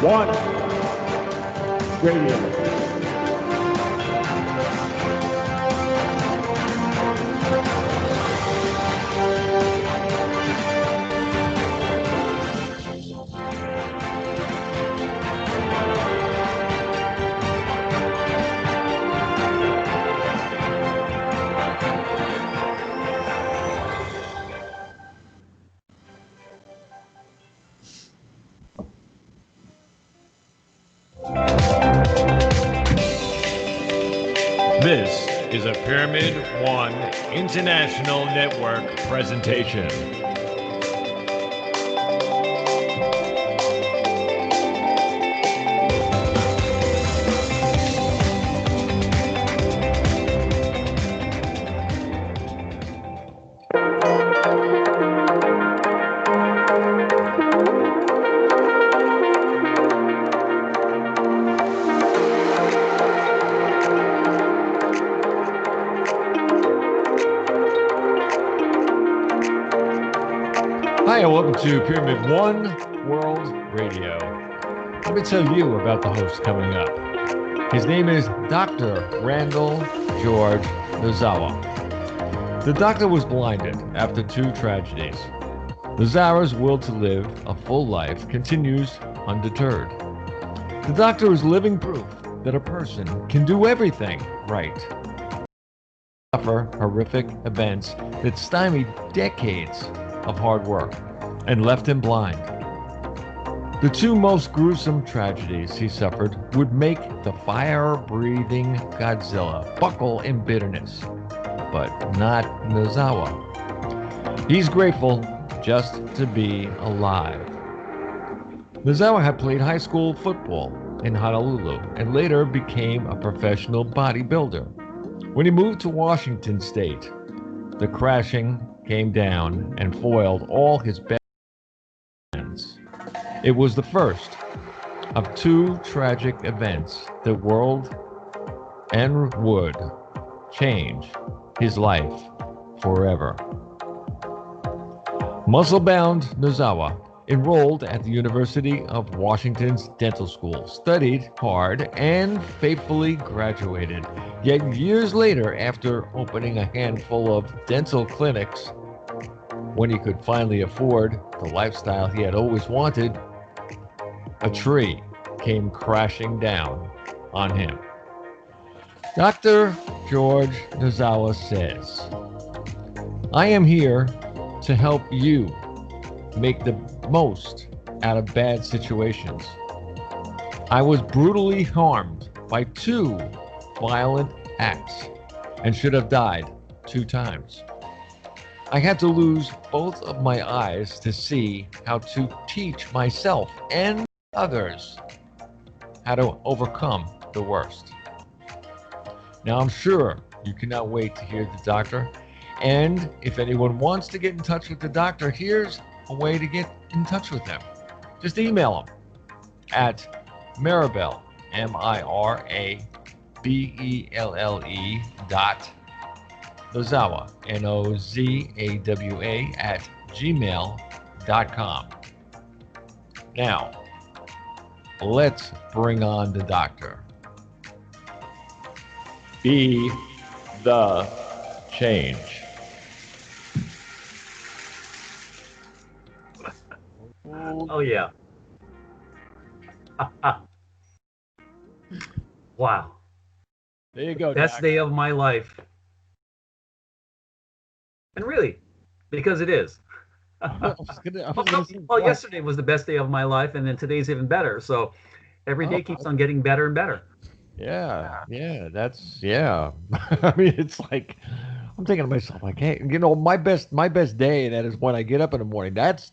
One Radio. This is a Pyramid One International Network presentation. Hi, and welcome to Pyramid One World Radio. Let me tell you about the host coming up. His name is Dr. Randall George Nozawa. The doctor was blinded after 2 tragedies. Nozawa's will to live a full life continues undeterred. The doctor is living proof that a person can do everything right. Suffer horrific events that stymied decades of hard work and left him blind. The 2 most gruesome tragedies he suffered would make the fire-breathing Godzilla buckle in bitterness, but not Nozawa. He's grateful just to be alive. Nozawa had played high school football in Honolulu and later became a professional bodybuilder. When he moved to Washington State, the crashing came down and foiled all his best plans. It was the first of 2 tragic events that would change his life forever. Muscle-bound Nozawa enrolled at the University of Washington's dental school, studied hard, and faithfully graduated. Yet years later, after opening a handful of dental clinics, when he could finally afford the lifestyle he had always wanted, a tree came crashing down on him. Dr. George Nozawa says, "I am here to help you make the most out of bad situations. I was brutally harmed by 2 violent acts and should have died 2 times. I had to lose both of my eyes to see how to teach myself and others how to overcome the worst." Now, I'm sure you cannot wait to hear the doctor. And if anyone wants to get in touch with the doctor, here's a way to get in touch with him. Just email him at Marabelle, MIRABELLE Nozawa, NOZAWA @gmail.com. Now, let's bring on the doctor. Be the change. Oh, yeah. Wow. There you go. Best Doc. day of my life. And really, because it is. Well, yesterday was the best day of my life, and then today's even better. So every day keeps on getting better and better. Yeah, that's I mean, it's like I'm thinking to myself, like, hey, my best day, that is when I get up in the morning. That's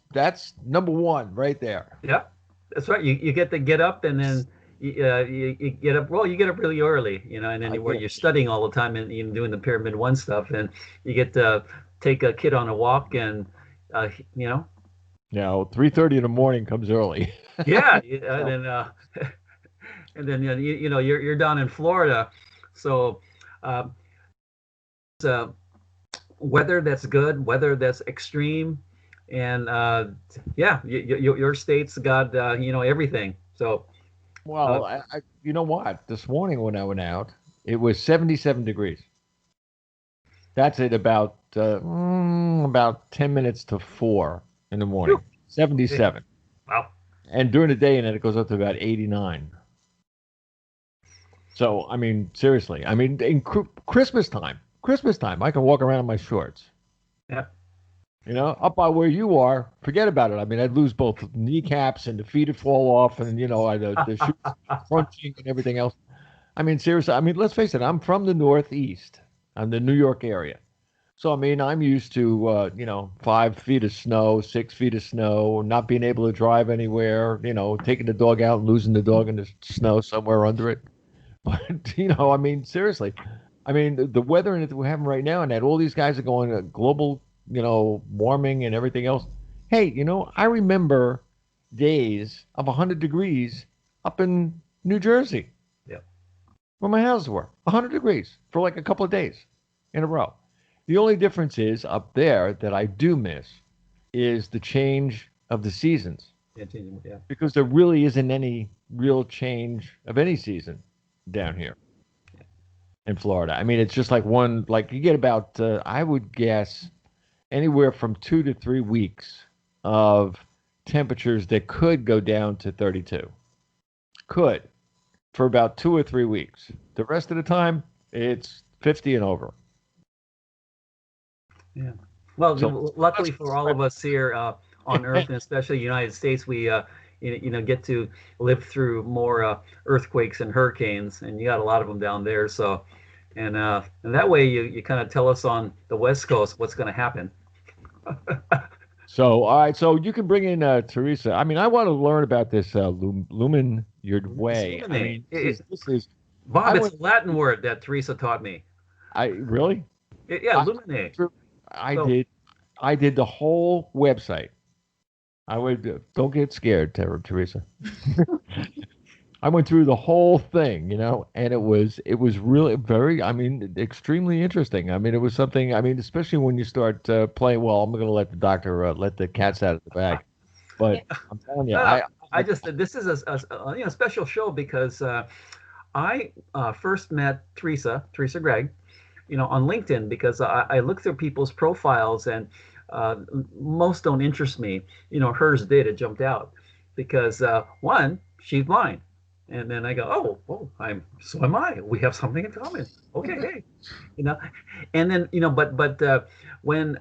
number 1 right there. Yeah, that's right. You get to get up, and then you get up. Well, you get up really early, and then you're studying all the time and you're doing the Pyramid One stuff, and you get to take a kid on a walk, and Now 3:30 in the morning comes early. Yeah, and then and then you're down in Florida, so weather that's good, weather that's extreme, and your state's got everything. So, Well, you know what? This morning when I went out, it was 77 degrees. That's at about 10 minutes to 4 in the morning. whew, 77. wow. And during the day, and then it goes up to about 89. So, I mean, seriously, I mean, in Christmas time, I can walk around in my shorts. Yeah. You know, up by where you are, forget about it. I mean, I'd lose both kneecaps and the feet would fall off, and the shoes crunching and everything else. I mean, seriously, I mean, let's face it. I'm from the Northeast. I'm the New York area, so I mean, I'm used to 5 feet of snow, 6 feet of snow, not being able to drive anywhere. Taking the dog out and losing the dog in the snow somewhere under it. But I mean, seriously, I mean, the weather that we're having right now, and that all these guys are going global, warming and everything else. Hey, I remember days of 100 degrees up in New Jersey, Yeah. where my houses were, 100 degrees for like a couple of days in a row. The only difference is up there that I do miss is the change of the seasons, Yeah. because there really isn't any real change of any season down here in Florida. I mean, it's just like you get about, I would guess, anywhere from 2 to 3 weeks of temperatures that could go down to 32. Could, for about 2 or 3 weeks. The rest of the time, it's 50 and over. Yeah. Well, So, luckily for all of us here on Earth, and especially the United States, we get to live through more earthquakes and hurricanes, and you got a lot of them down there. So, and that way you kind of tell us on the West Coast what's going to happen. So, all right. So you can bring in Teresa. I mean, I want to learn about this Lumine Your Way. I mean, this is Bob, it's a Latin word that Teresa taught me. I really? Yeah, illuminate. I did the whole website. I would don't get scared, Teresa. I went through the whole thing, and it was really very, I mean, extremely interesting. I mean, it was something. I mean, especially when you start playing. Well, I'm going to let the doctor let the cats out of the bag, but I'm telling you, this is a special show because I first met Teresa Gregg, on LinkedIn, because I look through people's profiles, and most don't interest me. Hers did. It jumped out because one, she's blind. And then I go, so am I. We have something in common. Okay, hey, and then but when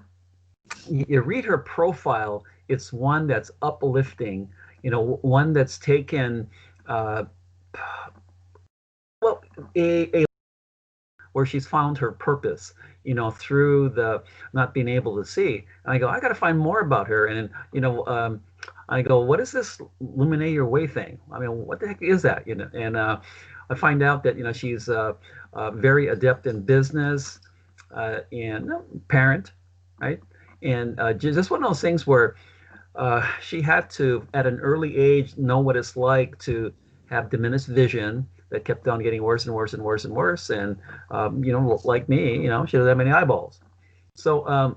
you read her profile, it's one that's uplifting. One that's taken, a where she's found her purpose, through the not being able to see. And I go, I got to find more about her. And I go, what is this Illuminate Your Way thing? I mean, what the heck is that? And I find out that she's very adept in business and parent, right? And just one of those things where she had to, at an early age, know what it's like to have diminished vision that kept on getting worse and worse and worse and worse. And like me, she doesn't have many eyeballs. So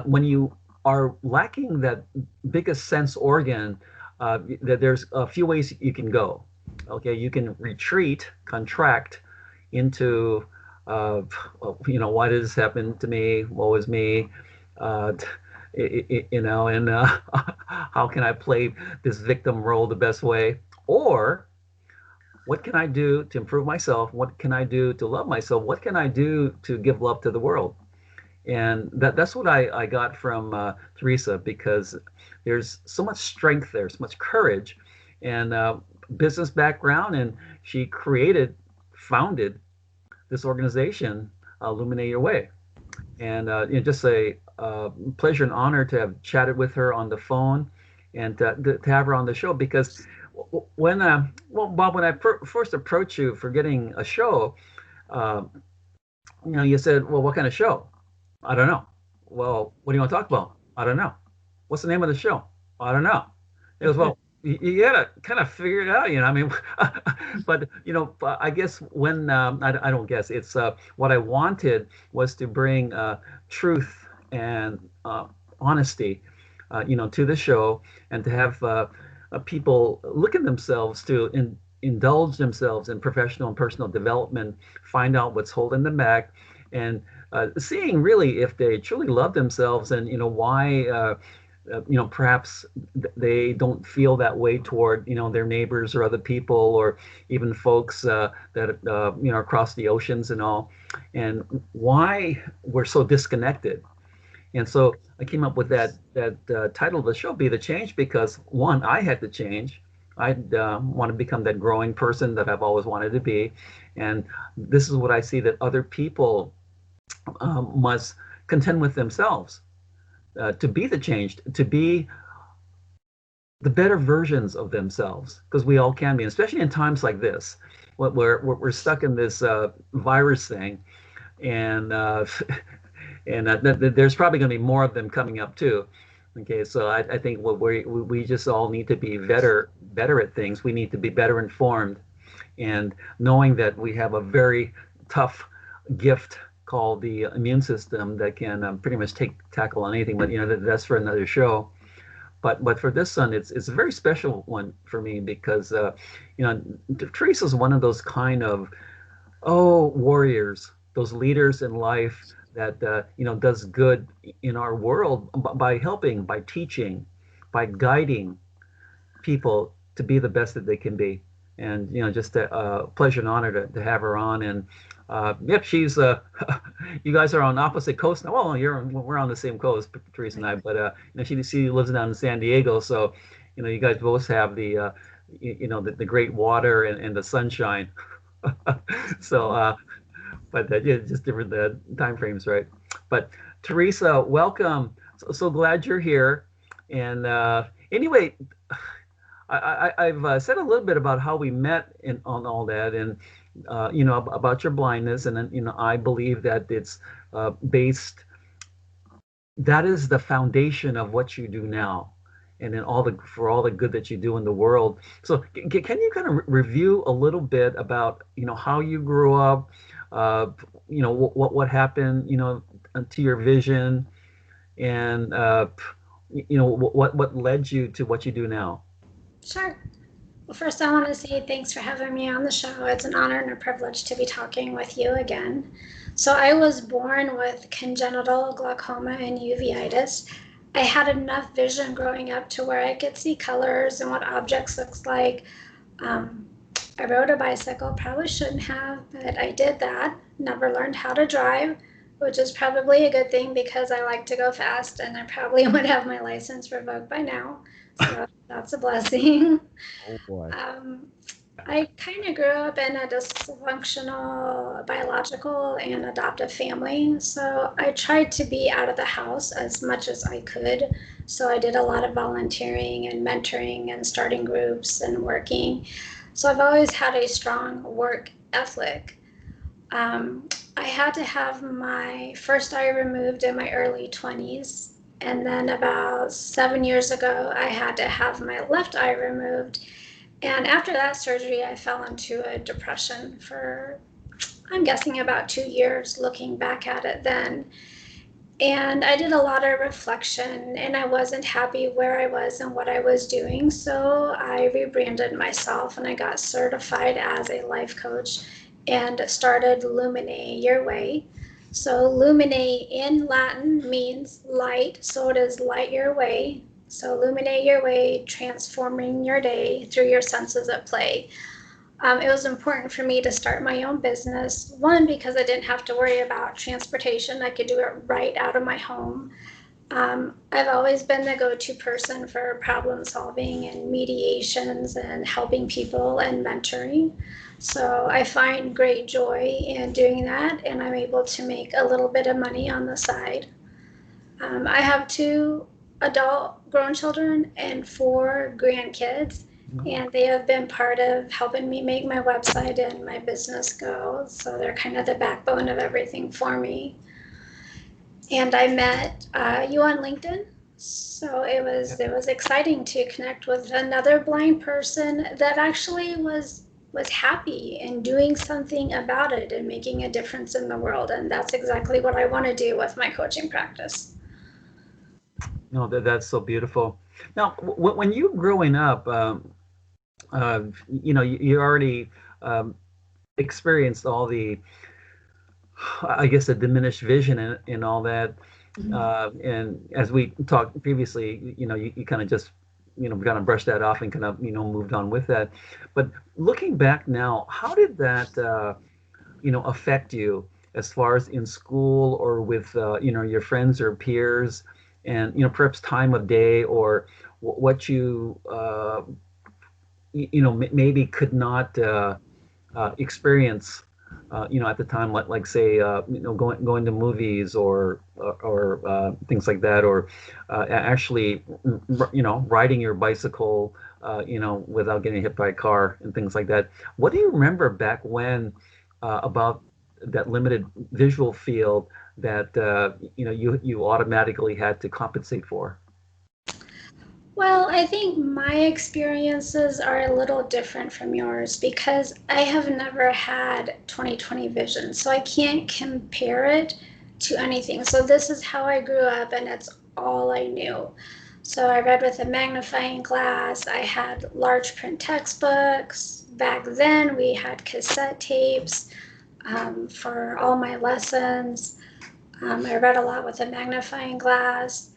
when you are lacking that biggest sense organ, that there's a few ways you can go. Okay, you can retreat, contract into, why did this happen to me? Woe is me. And how can I play this victim role the best way? Or what can I do to improve myself? What can I do to love myself? What can I do to give love to the world? And that's what I got from Teresa, because there's so much strength there, so much courage, and business background. And she founded this organization, Illuminate Your Way. And just a pleasure and honor to have chatted with her on the phone, and to have her on the show. Because when Bob, when I first approached you for getting a show, you said, well, what kind of show? I don't know. Well, what do you want to talk about? I don't know. What's the name of the show? I don't know. It was, well, you got to kind of figure it out, I mean, but, I guess when, I don't guess, it's what I wanted was to bring truth and honesty, to the show, and to have people look at themselves to indulge themselves in professional and personal development, find out what's holding them back, and seeing really if they truly love themselves, and why perhaps they don't feel that way toward their neighbors or other people, or even folks that across the oceans and all, and why we're so disconnected. And so I came up with that title of the show, Be the Change, because one, I had to change. I want to become that growing person that I've always wanted to be. And this is what I see that other people must contend with themselves to be the change, to be the better versions of themselves, because we all can be, especially in times like this. We're stuck in this virus thing, and there's probably going to be more of them coming up too. Okay, so I think we just all need to be better at things. We need to be better informed, and knowing that we have a very tough gift called the immune system that can pretty much tackle on anything. But that's for another show. But for this one, it's a very special one for me, because Teresa's one of those kind of warriors, those leaders in life that does good in our world by helping, by teaching, by guiding people to be the best that they can be. And just a pleasure and honor to have her on. And yep, she's you guys are on opposite coasts now. Well, we're on the same coast, Teresa and I, but she lives down in San Diego, so you guys both have the the great water and the sunshine. So but just different time frames, right? But Teresa, welcome. So glad you're here. And anyway, I've said a little bit about how we met on all that, and about your blindness, and I believe that it's based. That is the foundation of what you do now, and then for all the good that you do in the world. So can you kind of review a little bit about how you grew up, what happened to your vision, and what led you to what you do now? Sure. Well, first I want to say thanks for having me on the show. It's an honor and a privilege to be talking with you again. So I was born with congenital glaucoma and uveitis. I had enough vision growing up to where I could see colors and what objects looks like. I rode a bicycle, probably shouldn't have, but I did that. Never learned how to drive, which is probably a good thing because I like to go fast, and I probably would have my license revoked by now. So that's a blessing. Oh boy. I kind of grew up in a dysfunctional biological and adoptive family, so I tried to be out of the house as much as I could. So I did a lot of volunteering and mentoring and starting groups and working. So I've always had a strong work ethic. I had to have my first eye removed in my early 20s. And then about 7 years ago, I had to have my left eye removed. And after that surgery, I fell into a depression for, I'm guessing, about 2 years, looking back at it then. And I did a lot of reflection, and I wasn't happy where I was and what I was doing. So I rebranded myself, and I got certified as a life coach and started Lumine Your Way. So illuminate in Latin means light, so it is light your way. So illuminate your way, transforming your day through your senses at play. It was important for me to start my own business. One, because I didn't have to worry about transportation. I could do it right out of my home. I've always been the go-to person for problem solving and mediations and helping people and mentoring. So I find great joy in doing that, and I'm able to make a little bit of money on the side. I have 2 adult grown children and 4 grandkids, and they have been part of helping me make my website and my business go. So they're kind of the backbone of everything for me. And I met you on LinkedIn. So it was exciting to connect with another blind person that actually was happy and doing something about it and making a difference in the world. And that's exactly what I want to do with my coaching practice. No, that's so beautiful. Now, when you growing up, you already experienced all the, I guess, the diminished vision and all that. And as we talked previously, you kind of just, kind of brushed that off and kind of, moved on with that. But looking back now, how did that, affect you as far as in school or with, your friends or peers, and, perhaps time of day, or what you, maybe could not experience, at the time, like say, going to movies or things like that, or actually, riding your bicycle, without getting hit by a car and things like that. What do you remember back when about that limited visual field that you automatically had to compensate for? Well, I think my experiences are a little different from yours because I have never had 20/20 vision, so I can't compare it to anything. So this is how I grew up, and it's all I knew. So I read with a magnifying glass. I had large print textbooks. Back then, we had cassette tapes for all my lessons. I read a lot with a magnifying glass.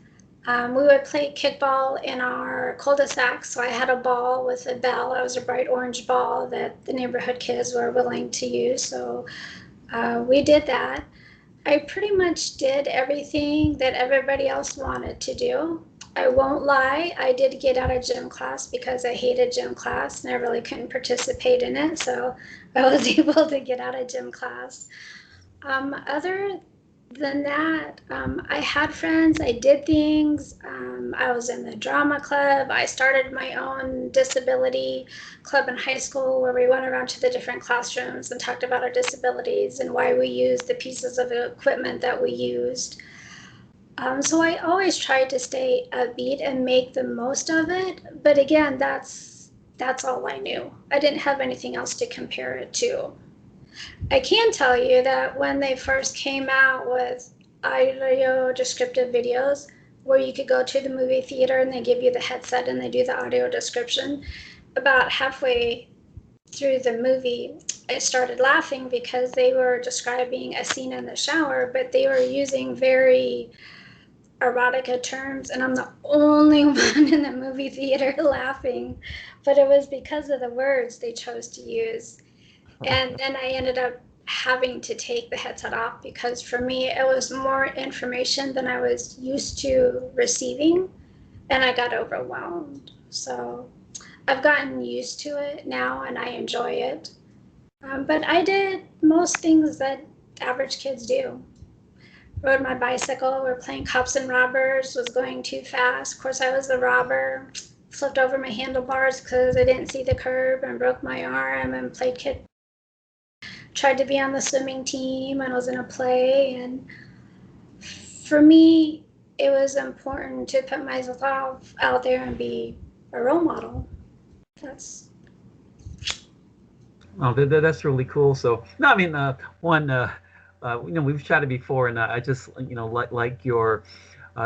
We would play kickball in our cul-de-sac. So I had a ball with a bell. It was a bright orange ball that the neighborhood kids were willing to use. So we did that. I pretty much did everything that everybody else wanted to do. I won't lie, I did get out of gym class because I hated gym class and I really couldn't participate in it. So I was able to get out of gym class. Other than that, I had friends, I did things. I was in the drama club. I started my own disability club in high school where we went around to the different classrooms and talked about our disabilities and why we used the pieces of equipment that we used. So I always tried to stay upbeat and make the most of it. But again, that's all I knew. I didn't have anything else to compare it to. I can tell you that when they first came out with audio descriptive videos, where you could go to the movie theater and they give you the headset and they do the audio description, about halfway through the movie, I started laughing because they were describing a scene in the shower, but they were using very erotica terms, and I'm the only one in the movie theater laughing. But it was because of the words they chose to use. And then I ended up having to take the headset off because for me it was more information than I was used to receiving, and I got overwhelmed. So I've gotten used to it now and I enjoy it. But I did most things that average kids do. Rode my bicycle, we're playing cops and robbers, was going too fast. Of course, I was the robber. Flipped over my handlebars because I didn't see the curb and broke my arm and played kid. Tried to be on the swimming team and was in a play. And for me, it was important to put myself out there and be a role model. That's That's really cool. So, no, I mean, we've chatted before, and I just, like your,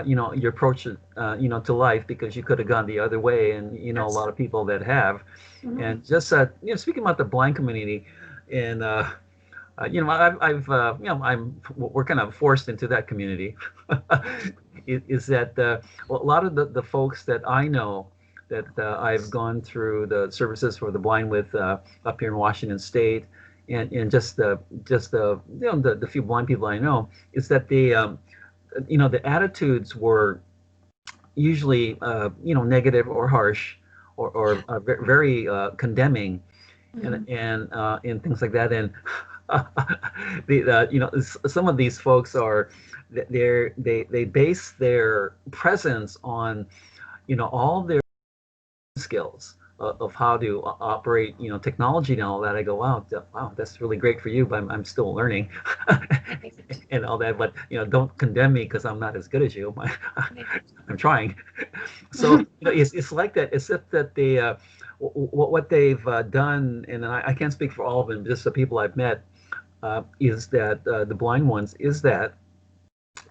your approach, to life, because you could have gone the other way, and a lot of people that have, and just, speaking about the blind community, and we're kind of forced into that community. is that a lot of the folks that I know that I've gone through the services for the blind with up here in Washington State, and just the few blind people I know, is that the attitudes were usually negative or harsh, or very condemning, and things like that. And some of these folks are, they base their presence on all their skills of how to operate technology and all that. I go, wow, that's really great for you, but I'm still learning and all that. But don't condemn me because I'm not as good as you. I'm trying. So it's like that. It's that they what they've done, and I can't speak for all of them, just the people I've met, is that the blind ones, is that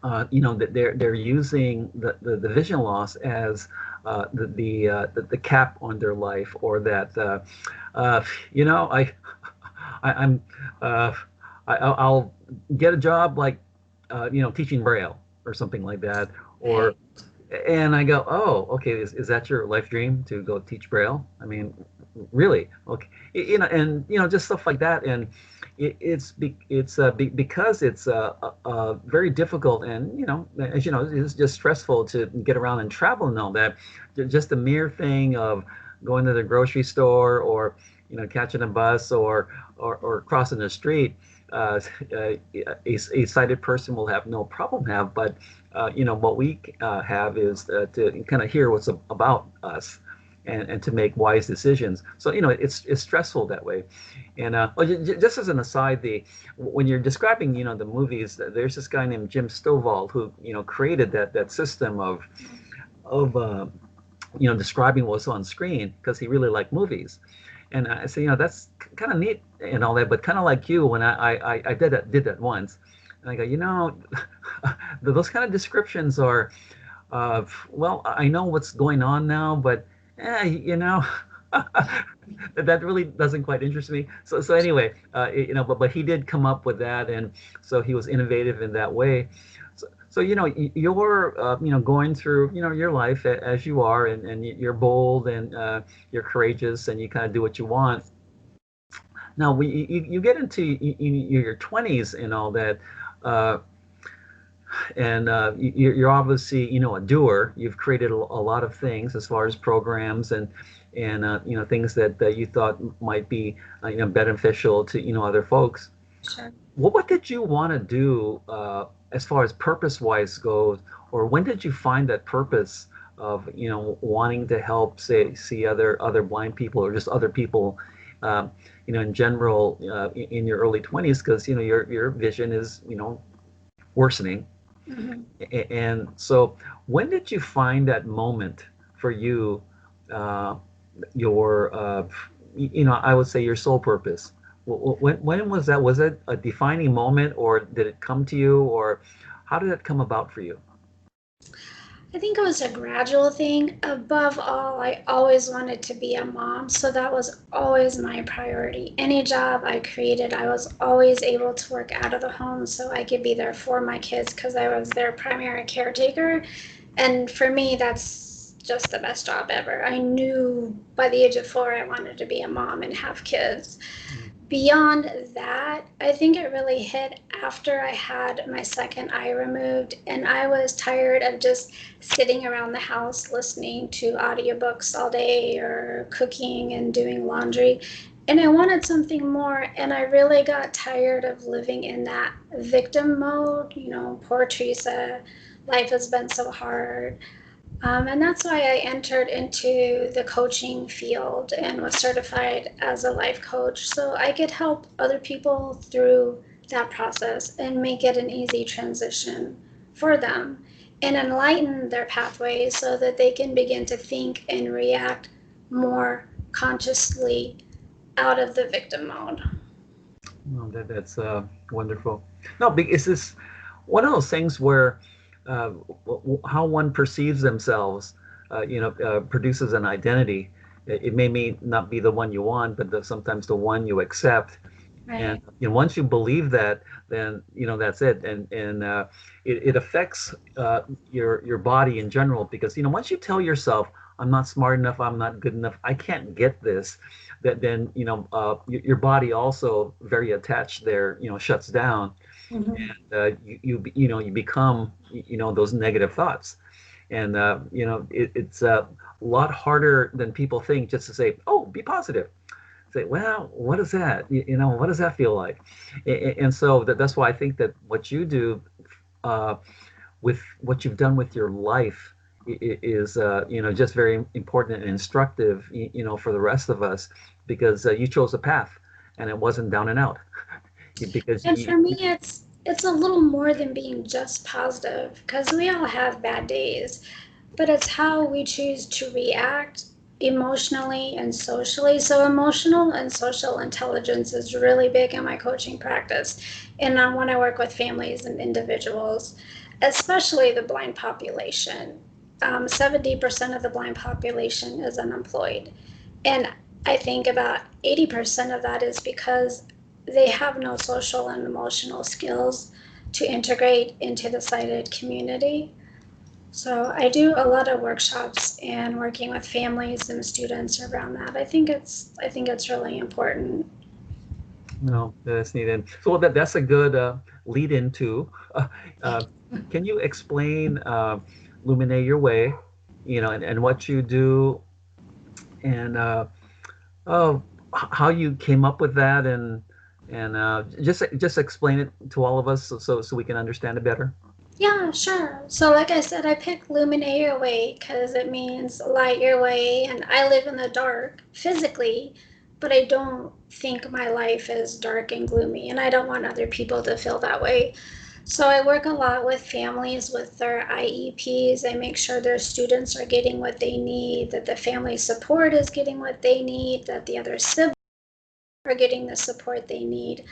that they're using the vision loss as the cap on their life, or that I'm I'll get a job like teaching Braille or something like that, or and I go, oh, okay, is that your life dream, to go teach Braille? I mean, really? Okay, and just stuff like that, and because it's very difficult, and as you know, it's just stressful to get around and travel and all that. Just the mere thing of going to the grocery store, or catching a bus, or crossing the street, a sighted person will have no problem have, but what we have is to kind of hear what's about us, and to make wise decisions. So it's stressful that way. And just as an aside, when you're describing the movies, there's this guy named Jim Stovall who created that system of describing what's on screen, because he really liked movies. And I say, that's kind of neat and all that, but kind of like you, when I did that once, and I go, those kind of descriptions are, well, I know what's going on now, but that really doesn't quite interest me. So anyway, but he did come up with that, and so he was innovative in that way. So you're going through your life as you are, and you're bold, and you're courageous, and you kind of do what you want. Now you get into your 20s and all that, and you're obviously a doer. You've created a lot of things as far as programs and things that you thought might be beneficial to other folks. Sure. What did you want to do as far as purpose-wise goes, or when did you find that purpose of wanting to help, see other blind people, or just other people in general in your early 20s, because your vision is worsening. Mm-hmm. And so when did you find that moment for you, your I would say your soul purpose? When was that? Was it a defining moment, or did it come to you, or how did it come about for you? I think it was a gradual thing. Above all, I always wanted to be a mom, so that was always my priority. Any job I created, I was always able to work out of the home so I could be there for my kids, because I was their primary caretaker. And for me, that's just the best job ever. I knew by the age of 4 I wanted to be a mom and have kids. Beyond that, I think it really hit after I had my second eye removed, and I was tired of just sitting around the house listening to audiobooks all day, or cooking and doing laundry. And I wanted something more, and I really got tired of living in that victim mode. Poor Teresa, life has been so hard. And that's why I entered into the coaching field and was certified as a life coach, so I could help other people through that process and make it an easy transition for them, and enlighten their pathways so that they can begin to think and react more consciously out of the victim mode. Oh, that's wonderful. No, it's this one of those things where how one perceives themselves, produces an identity. It may not be the one you want, but sometimes the one you accept. Right. And once you believe that, then that's it. And it affects your body in general, because once you tell yourself, I'm not smart enough, I'm not good enough, I can't get this, then your body also very attached there shuts down. Mm-hmm. And you become those negative thoughts, and it's a lot harder than people think just to say, oh, be positive. Say, well, what is that? What does that feel like? And so that's why I think that what you do with what you've done with your life is just very important and instructive for the rest of us, because you chose a path and it wasn't down and out. And for me, it's a little more than being just positive, because we all have bad days, but it's how we choose to react emotionally and socially. So emotional and social intelligence is really big in my coaching practice. And when I work with families and individuals, especially the blind population, 70% of the blind population is unemployed. And I think about 80% of that is because they have no social and emotional skills to integrate into the sighted community. So I do a lot of workshops and working with families and students around that. I think it's really important. No, that's neat. And so that's a good lead into. Can you explain Lumine Your Way, and what you do, and how you came up with that, and just explain it to all of us so we can understand it better. Yeah, sure. So like I said, I picked Illuminate Your Way because it means light your way, and I live in the dark physically, but I don't think my life is dark and gloomy, and I don't want other people to feel that way. So I work a lot with families with their IEPs. I make sure their students are getting what they need, that the family support is getting what they need, that the other siblings are getting the support they need.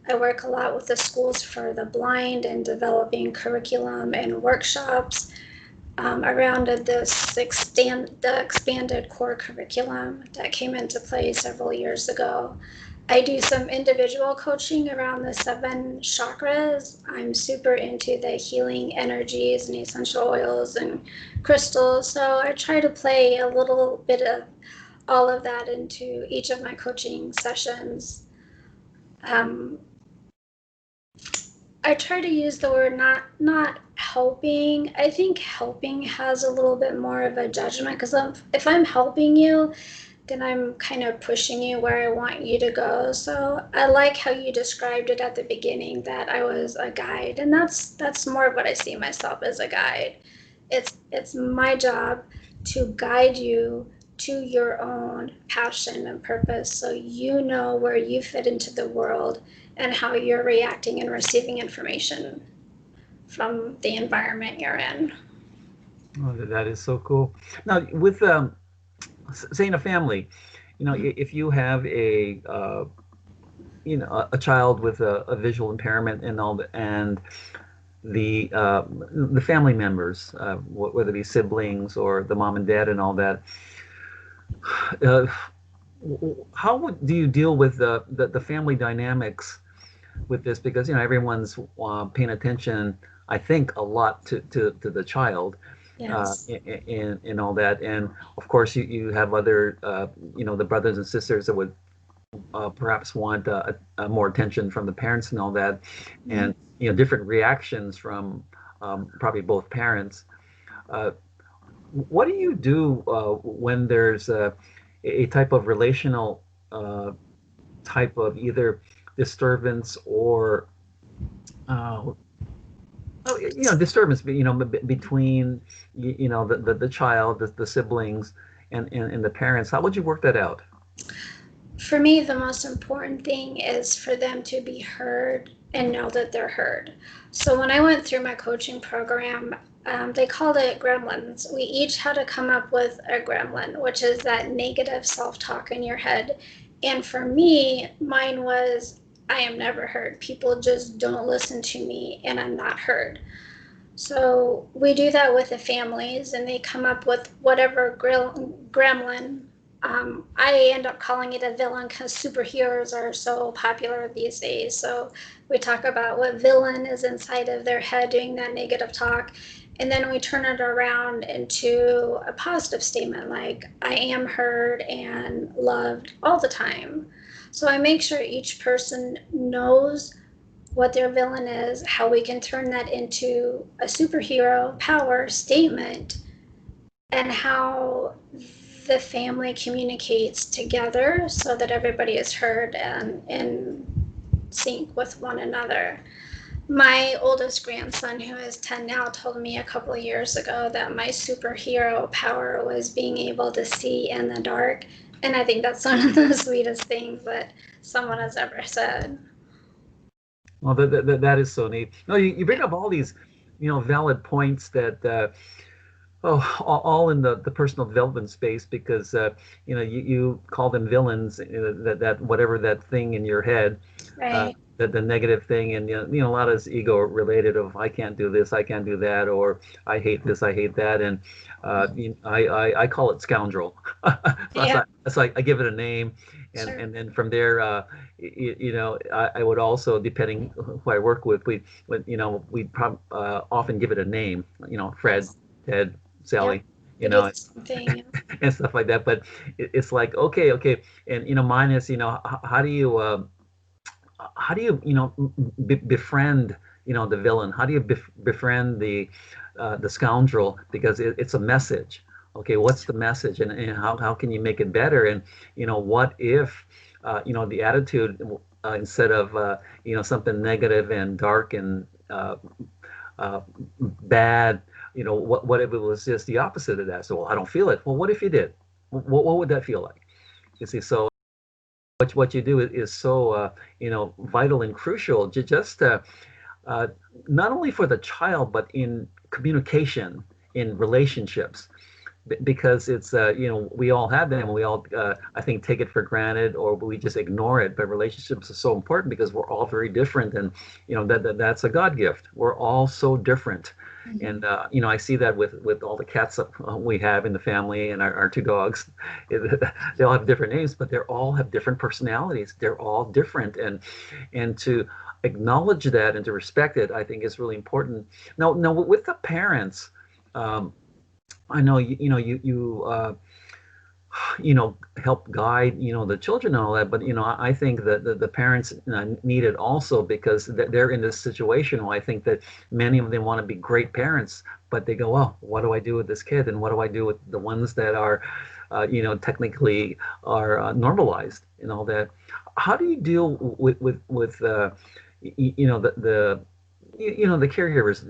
I work a lot with the schools for the blind and developing curriculum and workshops around the expanded core curriculum that came into play several years ago. I do some individual coaching around the 7 chakras. I'm super into the healing energies and essential oils and crystals. So I try to play a little bit of all of that into each of my coaching sessions. I try to use the word not helping. I think helping has a little bit more of a judgment, because if I'm helping you, then I'm kind of pushing you where I want you to go. So I like how you described it at the beginning, that I was a guide, and that's more of what I see myself as, a guide. It's my job to guide you to your own passion and purpose, so you know where you fit into the world and how you're reacting and receiving information from the environment you're in. Oh, that is so cool. Now, with say in a family, if you have a child with a visual impairment and all that, and the family members, whether it be siblings or the mom and dad and all that, how do you deal with the family dynamics with this? Because everyone's paying attention, I think, a lot to the child. Yes. And all that, and of course you have other the brothers and sisters that would perhaps want more attention from the parents and all that, and different reactions from probably both parents. What do you do when there's a type of relational type of either disturbance or disturbance, between the child, the siblings, and the parents? How would you work that out? For me, the most important thing is for them to be heard and know that they're heard. So when I went through my coaching program, they called it gremlins. We each had to come up with a gremlin, which is that negative self-talk in your head. And for me, mine was, I am never heard. People just don't listen to me, and I'm not heard. So we do that with the families, and they come up with whatever gremlin. I end up calling it a villain because superheroes are so popular these days. So we talk about what villain is inside of their head doing that negative talk. And then we turn it around into a positive statement, like, I am heard and loved all the time. So I make sure each person knows what their villain is, how we can turn that into a superhero power statement, and how the family communicates together so that everybody is heard and in sync with one another. My oldest grandson, who is 10 now, told me a couple of years ago that my superhero power was being able to see in the dark. And I think that's one of the sweetest things that someone has ever said. Well, that is so neat. No, you bring up all these, valid points that Oh, all in the personal development space, because you call them villains, that whatever that thing in your head, Right. that the negative thing, and a lot of it's ego related, of I can't do this, I can't do that, or I hate this, I hate that, and I call it scoundrel. Yeah, That's like I give it a name, and sure. then from there, I would also, depending who I work with, we often give it a name, Fred, Yes. Ted, Yep. Sally, you We do know, the same thing. Yeah. and stuff like that. But it's like, okay, and mine is, how do you befriend the villain? How do you befriend the scoundrel? Because it's a message. Okay, what's the message, and how can you make it better? And what if the attitude, instead of something negative and dark and bad, what if it was just the opposite of that? So, well, I don't feel it. Well, what if you did? What would that feel like? You see, so what you do is so vital and crucial, just uh, not only for the child, but in communication, in relationships, because it's we all have them, and we all I think take it for granted, or we just ignore it. But relationships are so important because we're all very different, and that's a God gift. We're all so different. Mhm. And I see that with all the cats that we have in the family, and our two dogs. They all have different names, but they all have different personalities. They're all different, and to acknowledge that and to respect it, I think is really important. Now with the parents, um, I know help guide the children and all that, but I think that the parents need it also, because they're in this situation where I think that many of them want to be great parents, but they go, well, what do I do with this kid, and what do I do with the ones that are technically are normalized and all that? How do you deal with the caregivers,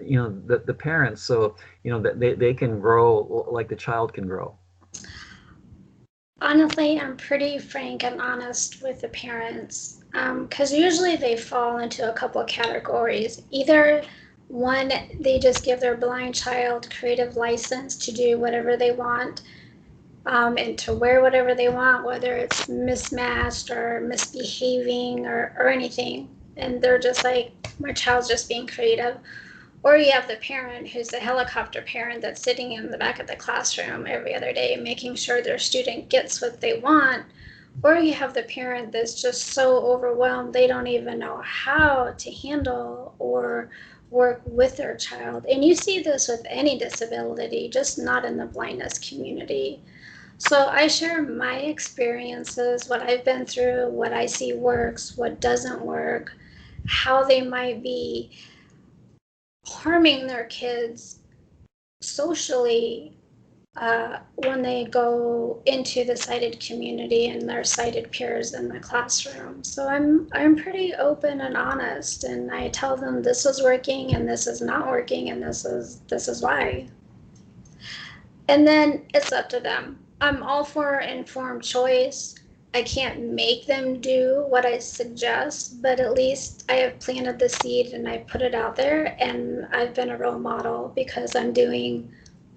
the parents, so that they can grow like the child can grow? Honestly, I'm pretty frank and honest with the parents, because usually they fall into a couple of categories. Either one, they just give their blind child creative license to do whatever they want, and to wear whatever they want, whether it's mismatched or misbehaving or anything. And they're just like, my child's just being creative. Or you have the parent who's the helicopter parent that's sitting in the back of the classroom every other day, making sure their student gets what they want. Or you have the parent that's just so overwhelmed they don't even know how to handle or work with their child. And you see this with any disability, just not in the blindness community. So I share my experiences, what I've been through, what I see works, what doesn't work, how they might be harming their kids socially when they go into the sighted community and their sighted peers in the classroom. So I'm pretty open and honest, and I tell them this is working and this is not working and this is why. And then it's up to them. I'm all for informed choice. I can't make them do what I suggest, but at least I have planted the seed and I put it out there, and I've been a role model because I'm doing,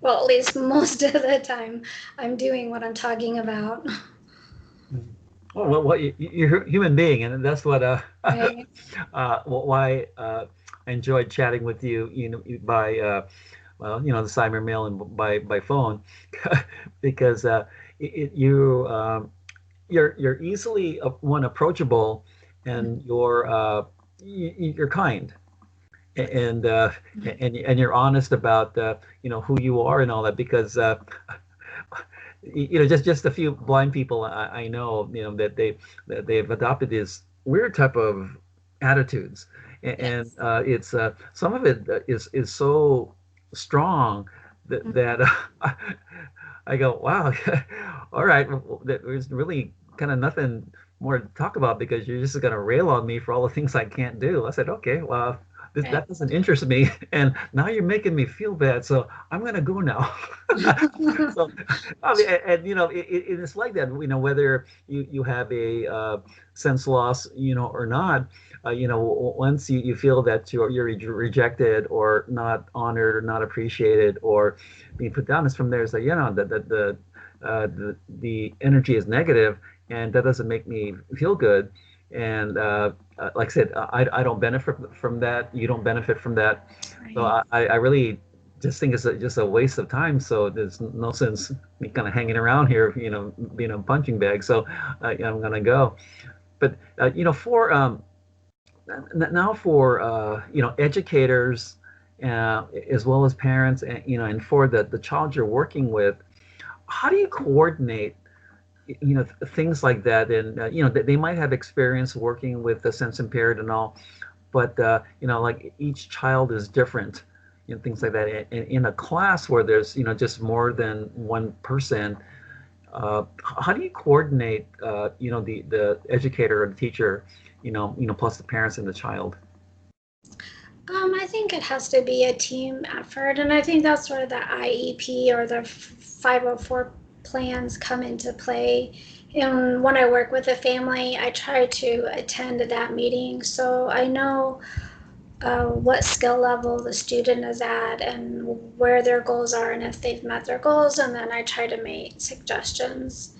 well, at least most of the time, I'm doing what I'm talking about. Well, you're a human being, and that's what Right. why I enjoyed chatting with you, by well, the cyber mail and by phone, because you're easily one approachable, and you're kind, and and you're honest about who you are and all that, because just a few blind people I know, that they've adopted these weird type of attitudes, and Yes. it's some of it is so strong that I go, wow, all right, well, there's really kind of nothing more to talk about, because you're just going to rail on me for all the things I can't do. I said, okay, well, that doesn't interest me, and now you're making me feel bad, so I'm going to go now. So, I mean, and it's like that, whether you have a sense loss, or not. Once you feel that you're rejected or not honored or not appreciated or being put down, is from there. So that the energy is negative, and that doesn't make me feel good. And like I said, I don't benefit from that. You don't benefit from that. Right. So I really just think it's just a waste of time. So there's no sense me kind of hanging around here, being a punching bag. So I'm gonna go. But for now, for educators, as well as parents, and for the child you're working with, how do you coordinate things like that? And they might have experience working with the sense impaired and all, but like each child is different, things like that. And in a class where there's just more than one person, how do you coordinate the educator or the teacher, plus the parents and the child? I think it has to be a team effort, and I think that's where the IEP or the 504 plans come into play. And when I work with a family, I try to attend that meeting so I know what skill level the student is at and where their goals are and if they've met their goals, and then I try to make suggestions.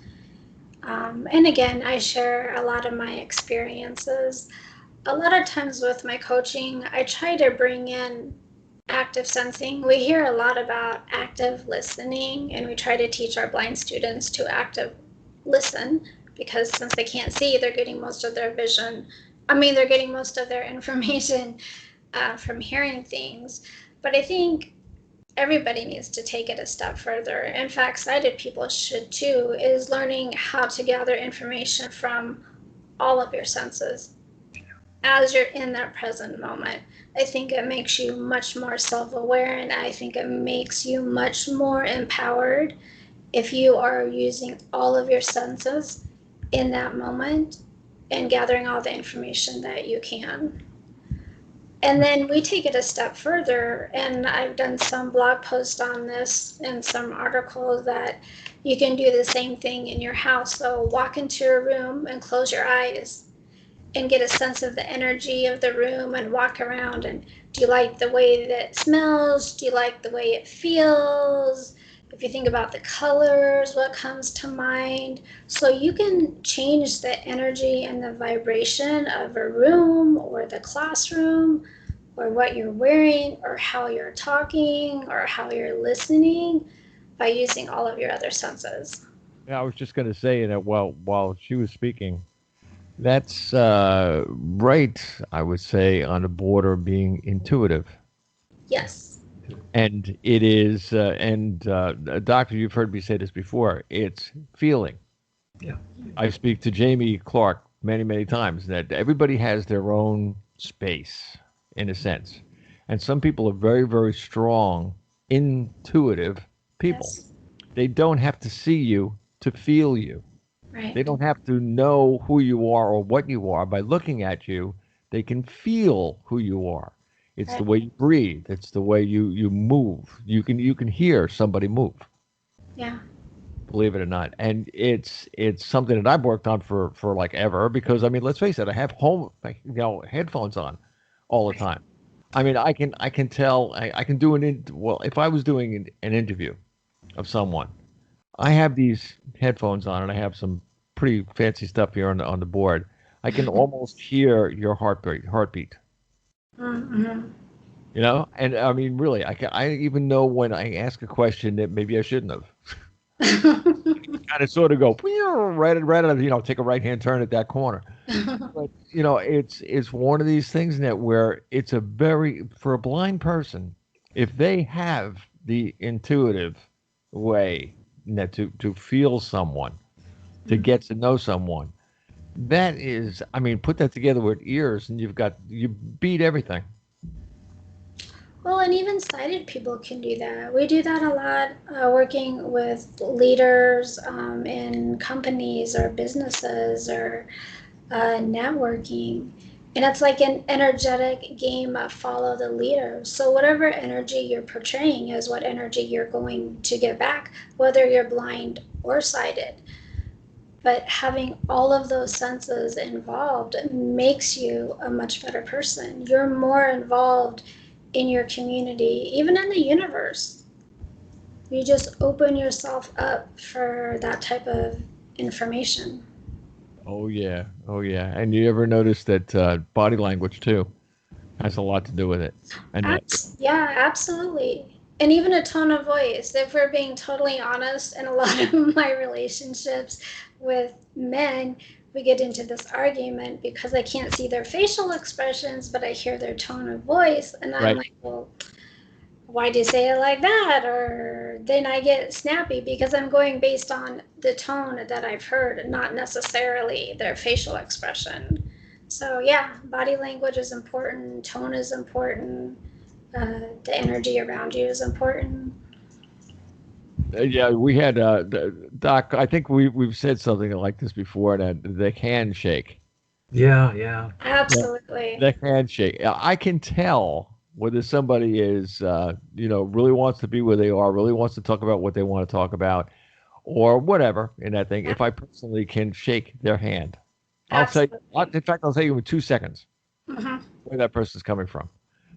And again, I share a lot of my experiences. A lot of times with my coaching, I try to bring in active sensing. We hear a lot about active listening, and we try to teach our blind students to active listen, because since they can't see, they're getting most of their they're getting most of their information from hearing things. But I think everybody needs to take it a step further. In fact, sighted people should too, is learning how to gather information from all of your senses as you're in that present moment. I think it makes you much more self-aware, and I think it makes you much more empowered if you are using all of your senses in that moment and gathering all the information that you can. And then we take it a step further, and I've done some blog posts on this and some articles that you can do the same thing in your house. So walk into a room and close your eyes and get a sense of the energy of the room and walk around. And do you like the way that it smells? Do you like the way it feels? If you think about the colors, what comes to mind? So you can change the energy and the vibration of a room or the classroom or what you're wearing or how you're talking or how you're listening by using all of your other senses. Yeah, I was just going to say that while she was speaking, that's right, I would say, on the border of being intuitive. Yes. And it is, Doctor, you've heard me say this before, it's feeling. Yeah. I speak to Jamie Clark many, many times that everybody has their own space, in a sense. And some people are very, very strong, intuitive people. Yes. They don't have to see you to feel you. Right. They don't have to know who you are or what you are. By looking at you, they can feel who you are. It's Right. the way you breathe. It's the way you move. You can hear somebody move. Yeah. Believe it or not. And it's something that I've worked on for like ever, because I mean, let's face it, I have headphones on all the time. I mean, I can tell, I can do if I was doing an interview of someone, I have these headphones on and I have some pretty fancy stuff here on the board. I can almost hear your heartbeat. Mm-hmm. And I mean, really, I even know when I ask a question that maybe I shouldn't have. Kind of sort of go right, take a right-hand turn at that corner. But it's one of these things that where it's for a blind person, if they have the intuitive way to feel someone, to get to know someone, that is, I mean, put that together with ears and you beat everything. Well, and even sighted people can do that. We do that a lot, working with leaders in companies or businesses or networking. And it's like an energetic game of follow the leader. So whatever energy you're portraying is what energy you're going to get back, whether you're blind or sighted. But having all of those senses involved makes you a much better person. You're more involved in your community, even in the universe. You just open yourself up for that type of information. Oh yeah, oh yeah. And you ever notice that body language too has a lot to do with it? And Yeah, absolutely. And even a tone of voice. If we're being totally honest, in a lot of my relationships with men, we get into this argument because I can't see their facial expressions, but I hear their tone of voice. And I'm like, well, why do you say it like that? Or then I get snappy because I'm going based on the tone that I've heard, not necessarily their facial expression. So yeah, body language is important, tone is important, the energy around you is important. Yeah, we had Doc. I think we've said something like this before. That the handshake. Yeah. Absolutely. The handshake. I can tell whether somebody is, really wants to be where they are, really wants to talk about what they want to talk about, or whatever in that thing. If I personally can shake their hand, I'll tell you. In fact, I'll tell you in 2 seconds where that person's coming from.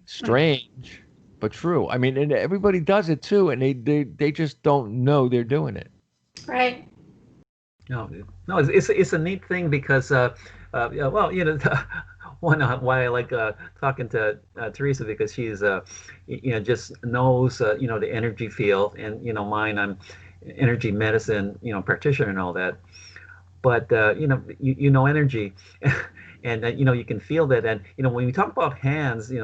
Strange, but true. I mean, and everybody does it too, and they just don't know they're doing it. Right. No, it's a neat thing because, well, one why I like talking to Teresa, because she's just knows the energy field, and mine, I'm energy medicine practitioner and all that, but energy. And you can feel that, and when we talk about hands, you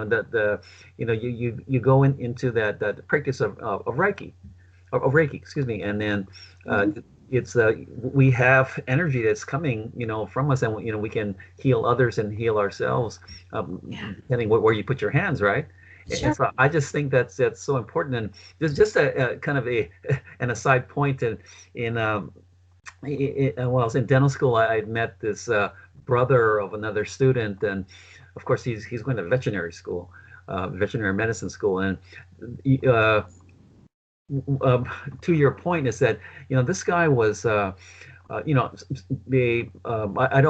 go into that practice of Reiki, excuse me, and then it's we have energy that's coming from us, and we can heal others and heal ourselves, depending where you put your hands, right? Sure. And so I just think that's so important. And there's just a kind of an aside point well, I was in dental school. I met this brother of another student, and of course he's going to veterinary school, veterinary medicine school, and to your point is that this guy was I don't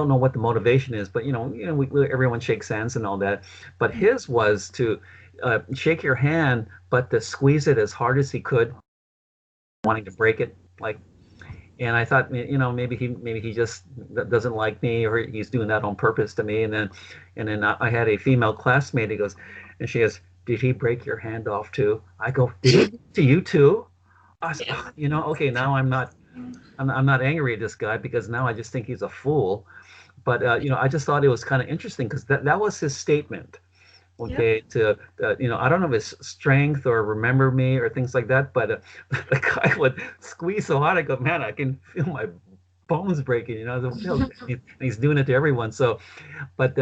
know what the motivation is, but everyone shakes hands and all that, but his was to shake your hand, but to squeeze it as hard as he could, wanting to break it, like. And I thought, maybe he just doesn't like me, or he's doing that on purpose to me. And then I had a female classmate. And she goes, "Did he break your hand off too?" I go, "Did he to you too?" I said, okay, now I'm not angry at this guy, because now I just think he's a fool. But I just thought it was kind of interesting, because that was his statement. Okay, to I don't know if it's strength or remember me or things like that, but the guy would squeeze so hard, I go, man, I can feel my bones breaking. He's doing it to everyone. So, but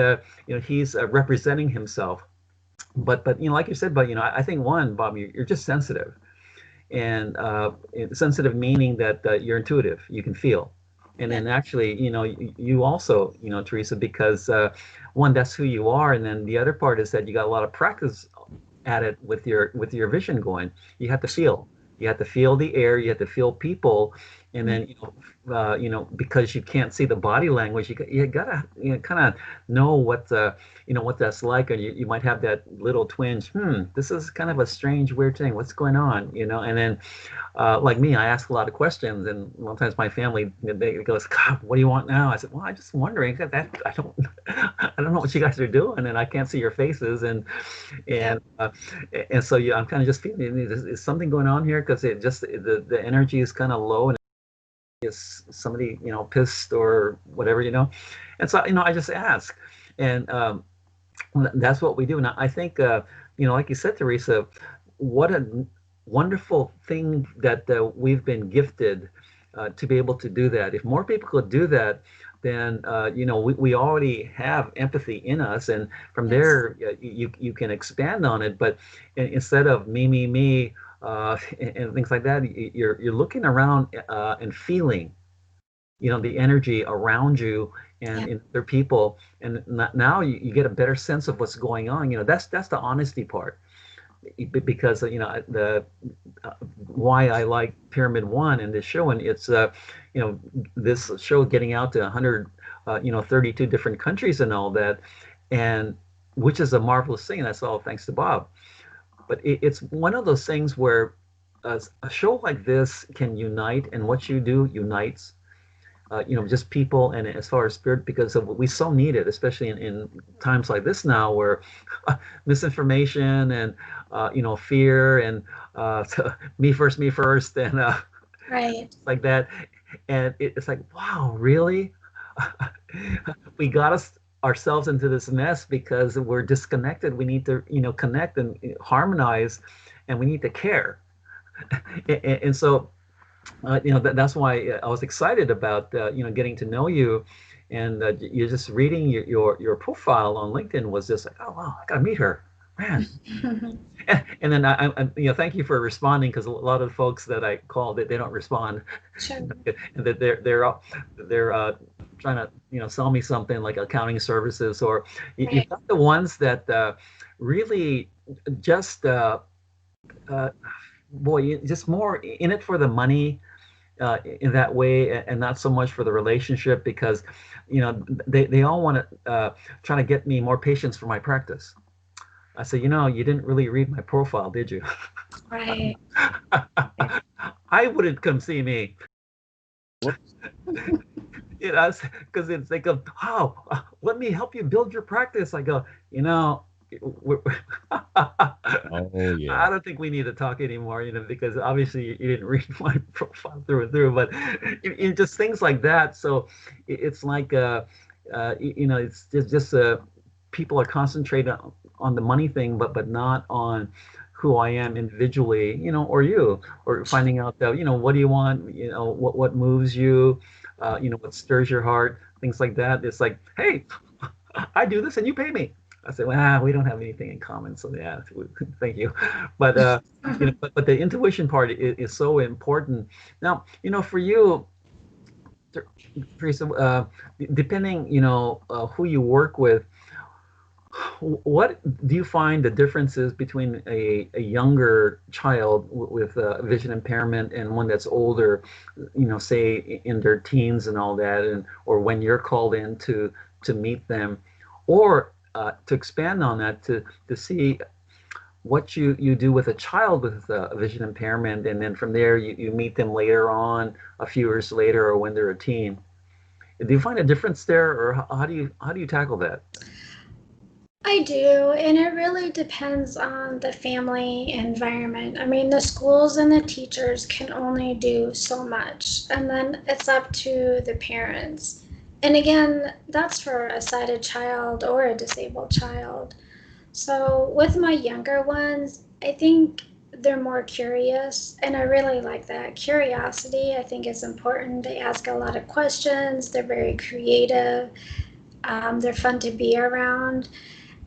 he's representing himself. But like you said, but I think Bob, you're just sensitive, and sensitive meaning that you're intuitive, you can feel. And then actually, you also, Teresa, because one, that's who you are, and then the other part is that you got a lot of practice at it with your vision going. You have to feel. You have to feel the air. You have to feel people, and then because you can't see the body language, you gotta kind of know what what that's like, or you might have that little twinge. This is kind of a strange, weird thing. What's going on? And then like me, I ask a lot of questions, and sometimes my family, they goes, "God, what do you want now?" I said, "Well, I'm just wondering. I don't know what you guys are doing, and I can't see your faces, and so I'm kind of just feeling, is something going on here, because it just the energy is kind of low, and is somebody pissed or whatever, and so I just ask, and that's what we do. And I think like you said, Teresa, what a wonderful thing that we've been gifted to be able to do that. If more people could do that, then we already have empathy in us, and from there you can expand on it. But instead of me and things like that, you're looking around and feeling, the energy around you and in other people, and now you get a better sense of what's going on. That's the honesty part, because the why I like Pyramid One and this show, and it's this show getting out to 132 different countries and all that, and which is a marvelous thing. That's all thanks to Bob. But it's one of those things where a show like this can unite, and what you do unites, just people, and as far as spirit, because we so need it, especially in times like this now, where misinformation and fear and me first, and Right. like that, and it's like, wow, really? We got ourselves into this mess because we're disconnected. We need to connect and harmonize, and we need to care. And so that's why I was excited about getting to know you, and you're just reading your profile on LinkedIn was just like, oh wow, I gotta meet her, man. And then I thank you for responding, because a lot of the folks that I call, they don't respond. Sure. And that they're trying to sell me something like accounting services, or you've got the ones that really just boy, just more in it for the money, in that way, and not so much for the relationship, because they all want to try to get me more patients for my practice. I said, you didn't really read my profile, did you? Right. I wouldn't come see me. Because it's like, oh, let me help you build your practice. I go, Oh yeah. I don't think we need to talk anymore, because obviously you didn't read my profile through and through, but just things like that. So it's like, it's just people are concentrated on the money thing, but not on who I am individually, or finding out that, what do you want, what moves you, what stirs your heart, things like that. It's like, hey, I do this and you pay me. I said, well, we don't have anything in common, so yeah, thank you. But but the intuition part is so important. Now, for you, Teresa, depending, who you work with, what do you find the differences between a younger child with vision impairment and one that's older, say in their teens and all that, or when you're called in to meet them, or to expand on that, to see what you do with a child with a vision impairment, and then from there you meet them later on, a few years later, or when they're a teen. Do you find a difference there, or how do you tackle that? I do, and it really depends on the family environment. I mean, the schools and the teachers can only do so much, and then it's up to the parents. And again, that's for a sighted child or a disabled child. So with my younger ones, I think they're more curious, and I really like that. Curiosity, I think, is important. They ask a lot of questions, they're very creative, they're fun to be around.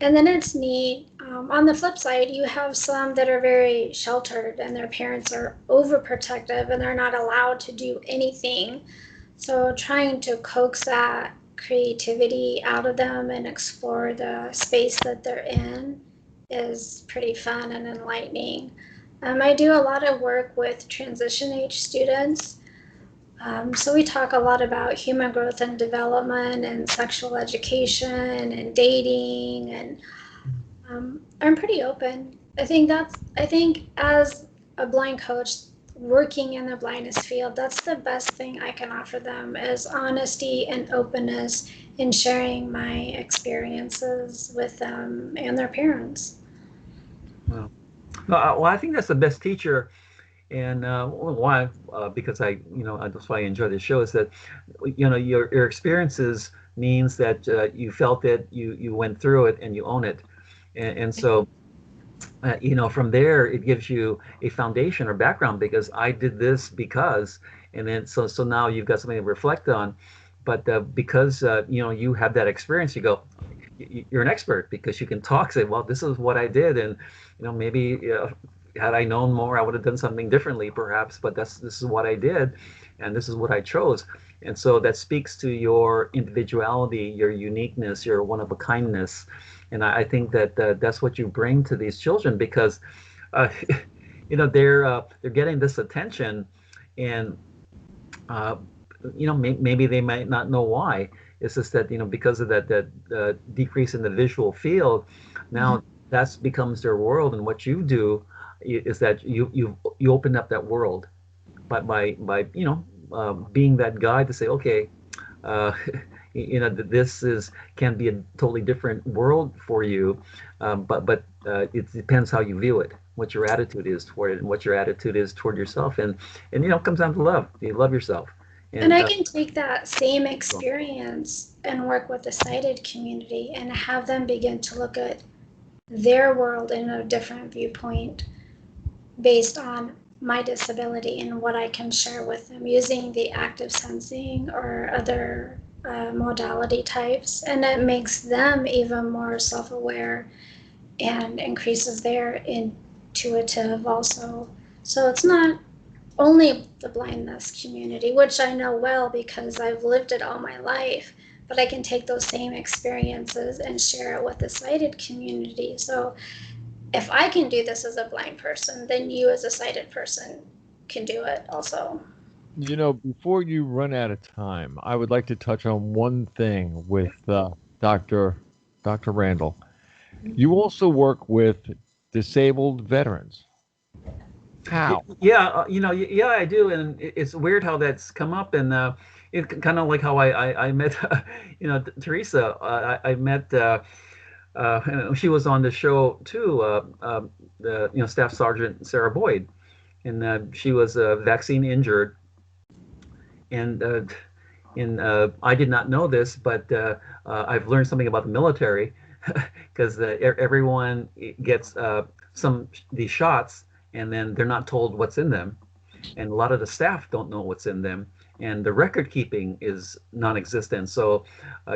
And then it's neat. On the flip side, you have some that are very sheltered and their parents are overprotective and they're not allowed to do anything. So trying to coax that creativity out of them and explore the space that they're in is pretty fun and enlightening. I do a lot of work with transition age students. So we talk a lot about human growth and development and sexual education and dating, and I'm pretty open. I think as a blind coach working in the blindness field, that's the best thing I can offer them, is honesty and openness in sharing my experiences with them and their parents. Wow. Well, I think that's the best teacher. And why? Because that's why I enjoy this show, is that your experiences means that you felt it, you went through it, and you own it, and so from there it gives you a foundation or background, because I did this because, and then so now you've got something to reflect on. But because you have that experience, you go, you're an expert, because you can talk, say, well, this is what I did, and maybe had I known more, I would have done something differently, perhaps. But this is what I did, and this is what I chose. And so that speaks to your individuality, your uniqueness, your one of a kindness. And I think that that's what you bring to these children, because they're getting this attention, and maybe they might not know why. It's just that because of that decrease in the visual field, now that becomes their world, and what you do is that you open up that world by being that guide to say, okay, this can be a totally different world for you, but it depends how you view it, what your attitude is toward it, and what your attitude is toward yourself, and it comes down to love. You love yourself. And I can take that same experience and work with the sighted community and have them begin to look at their world in a different viewpoint based on my disability and what I can share with them using the active sensing or other modality types. And it makes them even more self-aware and increases their intuitive also. So it's not only the blindness community, which I know well because I've lived it all my life, but I can take those same experiences and share it with the sighted community. So if I can do this as a blind person, then you as a sighted person can do it also. Before you run out of time, I would like to touch on one thing with Dr. Randall. You also work with disabled veterans. How? Yeah, I do, and it's weird how that's come up, and it's kind of like how I met, Teresa. I met. She was on the show too. Staff Sergeant Sarah Boyd, and she was vaccine injured, and I did not know this, but I've learned something about the military, because everyone gets these shots, and then they're not told what's in them, and a lot of the staff don't know what's in them, and the record keeping is non-existent. So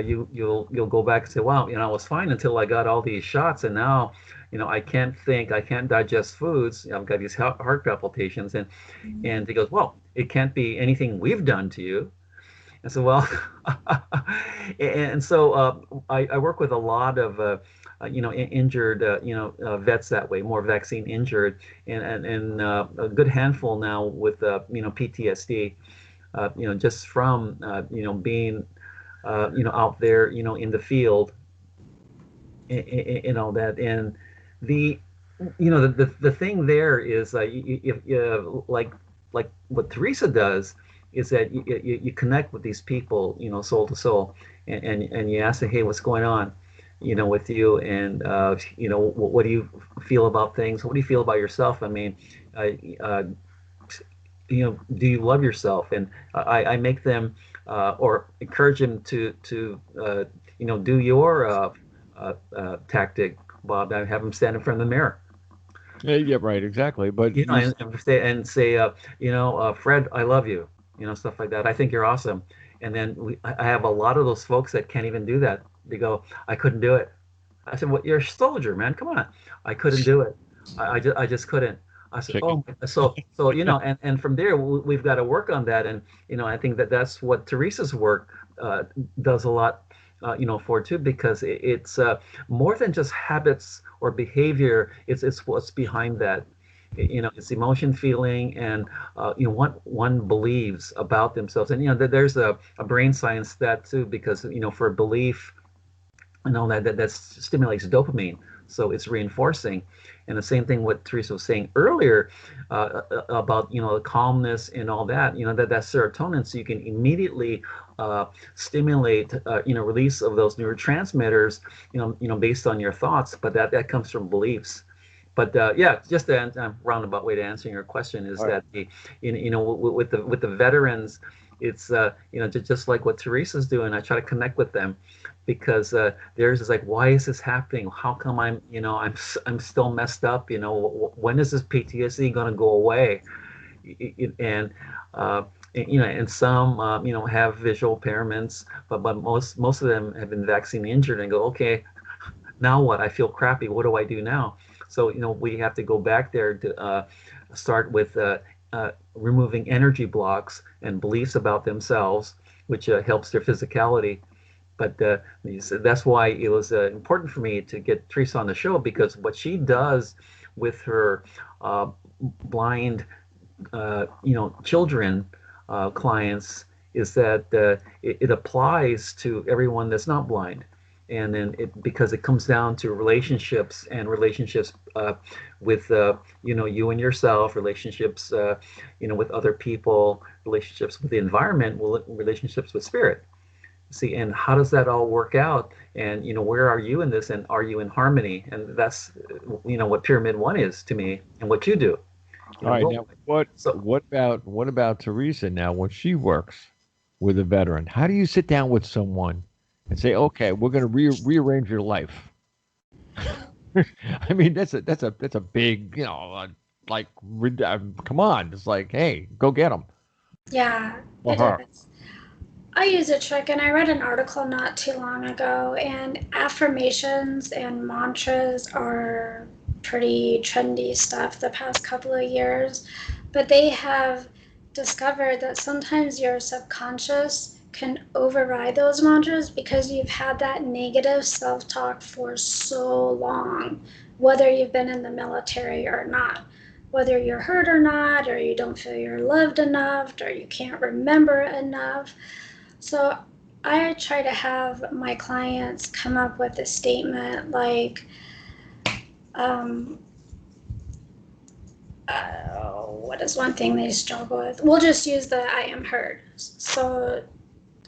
you'll go back and say, wow, I was fine until I got all these shots, and now I can't think, I can't digest foods, I've got these heart palpitations, and he goes, well, it can't be anything we've done to you. And so, well, and so I work with a lot of injured vets that way, more vaccine injured, and a good handful now with PTSD, just from being out there in the field, and all that. And the thing there is like what Teresa does is that you connect with these people, soul to soul, and you ask them, hey, what's going on, with you, and what do you feel about things? What do you feel about yourself? I mean, do you love yourself? And I make them or encourage them to do your tactic, Bob. I have them stand in front of the mirror. Yeah, right, exactly. But and say, Fred, I love you. Stuff like that. I think you're awesome. And then I have a lot of those folks that can't even do that. They go, I couldn't do it. I said, well, you're a soldier, man. Come on. I couldn't do it. I just couldn't. I said, oh, so and from there we've got to work on that. And I think that's what Teresa's work does a lot, for too, because it's more than just habits or behavior. It's what's behind that. It's emotion, feeling, and what one believes about themselves. And there's a brain science that too, because for a belief, that stimulates dopamine, so it's reinforcing. And the same thing what Teresa was saying earlier about the calmness and all that. That's serotonin, so you can immediately stimulate release of those neurotransmitters, based on your thoughts. But that comes from beliefs. But just a roundabout way to answer your question is that with the veterans, it's just like what Teresa's doing. I try to connect with them, because theirs is like, why is this happening? How come I'm still messed up? When is this PTSD going to go away? And some have visual impairments, but most of them have been vaccine injured and go, okay, now what? I feel crappy. What do I do now? So we have to go back there to start with removing energy blocks and beliefs about themselves, which helps their physicality. But that's why it was important for me to get Teresa on the show, because what she does with her blind, children clients is that it applies to everyone that's not blind. And then because it comes down to relationships, and relationships with you and yourself, relationships with other people, relationships with the environment, relationships with spirit. See, and how does that all work out? And where are you in this? And are you in harmony? And that's what Pyramid One is to me, and what you do. All right. Now, what about Teresa now when she works with a veteran? How do you sit down with someone and say, okay, we're going to rearrange your life? I mean, that's a big, come on. It's like, hey, go get them. Yeah, it is. I use a trick, and I read an article not too long ago, and affirmations and mantras are pretty trendy stuff the past couple of years, but they have discovered that sometimes your subconscious can override those mantras because you've had that negative self-talk for so long, whether you've been in the military or not, whether you're hurt or not, or you don't feel you're loved enough, or you can't remember enough. So I try to have my clients come up with a statement like, what is one thing they struggle with? We'll just use the I am heard. So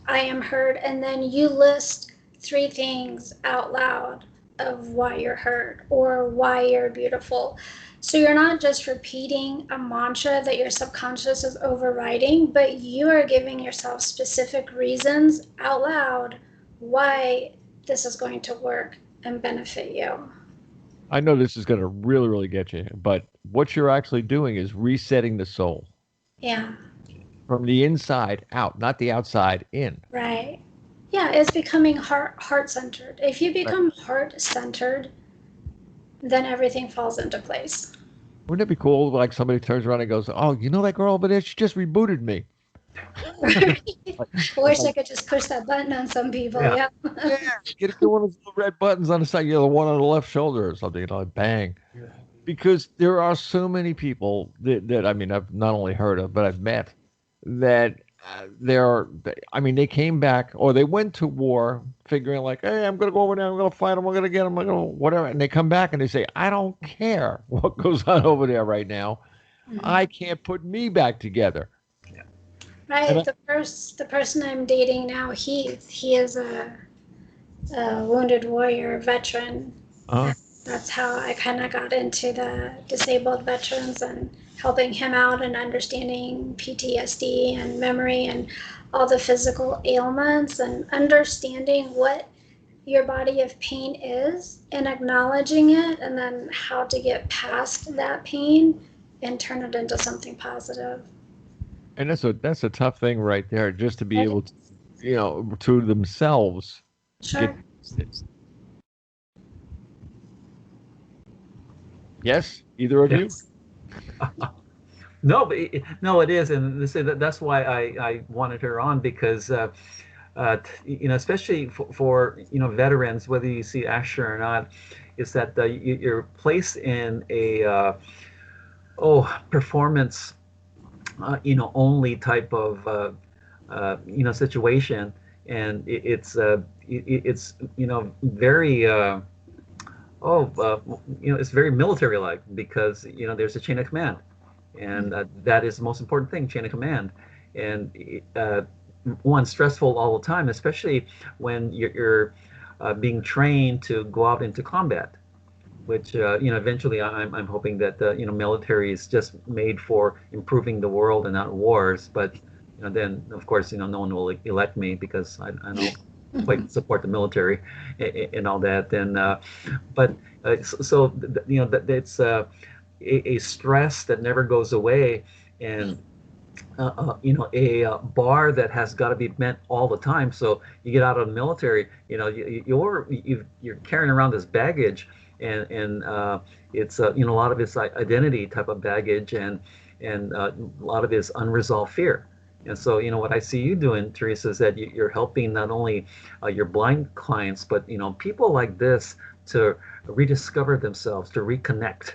I am heard, and then you list 3 things out loud of why you're heard or why you're beautiful. So you're not just repeating a mantra that your subconscious is overriding, but you are giving yourself specific reasons out loud why this is going to work and benefit you. I know this is going to really, really get you, but what you're actually doing is resetting the soul. Yeah. From the inside out, not the outside in. Right. Yeah, it's becoming heart-centered. If you become heart-centered, then everything falls into place. Wouldn't it be cool, like somebody turns around and goes, oh, you know that girl over there? She just rebooted me. Right. I wish I could just push that button on some people. Yeah. Get one of those little red buttons on the side, the one on the left shoulder or something, bang. Yeah. Because there are so many people that I mean, I've not only heard of, but I've met that they came back, or they went to war figuring like, hey, I'm going to go over there, I'm going to fight them, I'm going to get them, I'm going to whatever. And they come back and they say, I don't care what goes on over there right now. Mm-hmm. I can't put me back together. Yeah. Right. The person I'm dating now, he is a wounded warrior veteran. That's how I kind of got into the disabled veterans and helping him out and understanding PTSD and memory and all the physical ailments and understanding what your body of pain is and acknowledging it, and then how to get past that pain and turn it into something positive. And that's a tough thing right there, just to be able to, to themselves. Sure. Yes, either of you? No, it is, and that's why I wanted her on, because especially for veterans, whether you see Asher or not, is that you're placed in a performance only type of situation, and it's very it's very military-like, because there's a chain of command, and that is the most important thing, chain of command. And one, stressful all the time, especially when you're being trained to go out into combat, which eventually I'm hoping that military is just made for improving the world and not wars. But then of course no one will elect me, because I don't quite support the military and all that. And but so it's a stress that never goes away, and a bar that has got to be met all the time. So you get out of the military, you're carrying around this baggage, and it's a lot of his identity type of baggage, and a lot of his unresolved fear. And so, what I see you doing, Teresa, is that you're helping not only your blind clients, but people like this to rediscover themselves, to reconnect.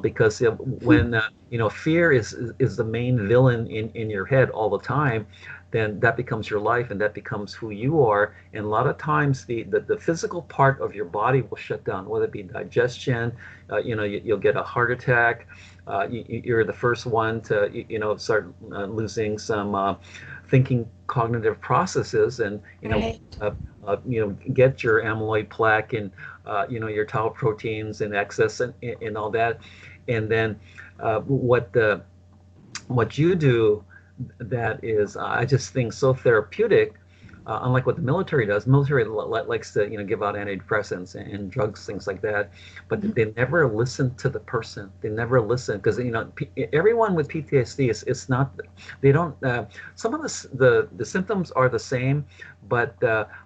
Because when fear is the main villain in your head all the time, then that becomes your life, and that becomes who you are. And a lot of times the physical part of your body will shut down, whether it be digestion, you'll get a heart attack. You're the first one to start losing some thinking cognitive processes, and Right. get your amyloid plaque and your tau proteins in excess, and all that. And then what you do that is, I just think, so therapeutic. Unlike what the military does, military likes to give out antidepressants and drugs, things like that, but they never listen to the person. They never listen, because everyone with PTSD it's not, they don't. Some of the symptoms are the same, but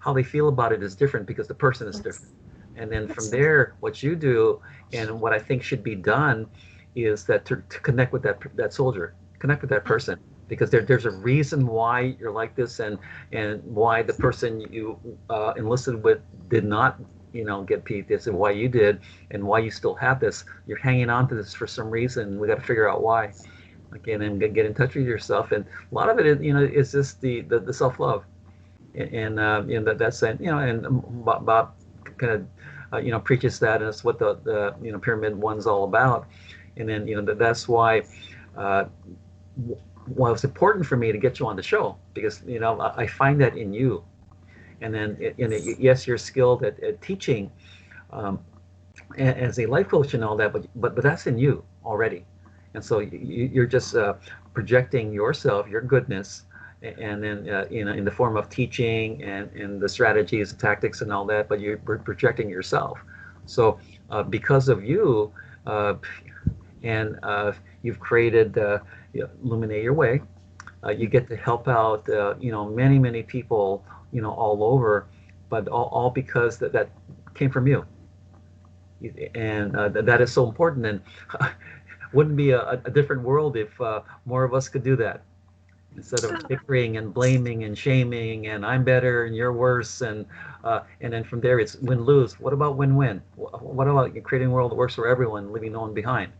how they feel about it is different, because the person is different. And then from there, what you do, and what I think should be done, is that to connect with that soldier, connect with that person, because there's a reason why you're like this, and why the person you enlisted with did not get PTSD, and why you did, and why you still have this. You're hanging on to this for some reason. We got to figure out why. Again, and get in touch with yourself. And a lot of it is just the self-love, and that's it. And Bob kind of preaches that, and it's what the Pyramid One's all about. And then that's why well, it's important for me to get you on the show, because I find that in you. And then yes, you're skilled at teaching as a life coach and all that, but that's in you already. And so you're just projecting yourself, your goodness, and then in the form of teaching and the strategies and tactics and all that, but you're projecting yourself. So because of you, and you've created Illuminate Your Way. You get to help out many people all over, but all because that came from you. And that is so important. And wouldn't be a different world if more of us could do that, instead of bickering and blaming and shaming and I'm better and you're worse, and then from there it's win-lose. What about win-win? What about creating a world that works for everyone, leaving no one behind?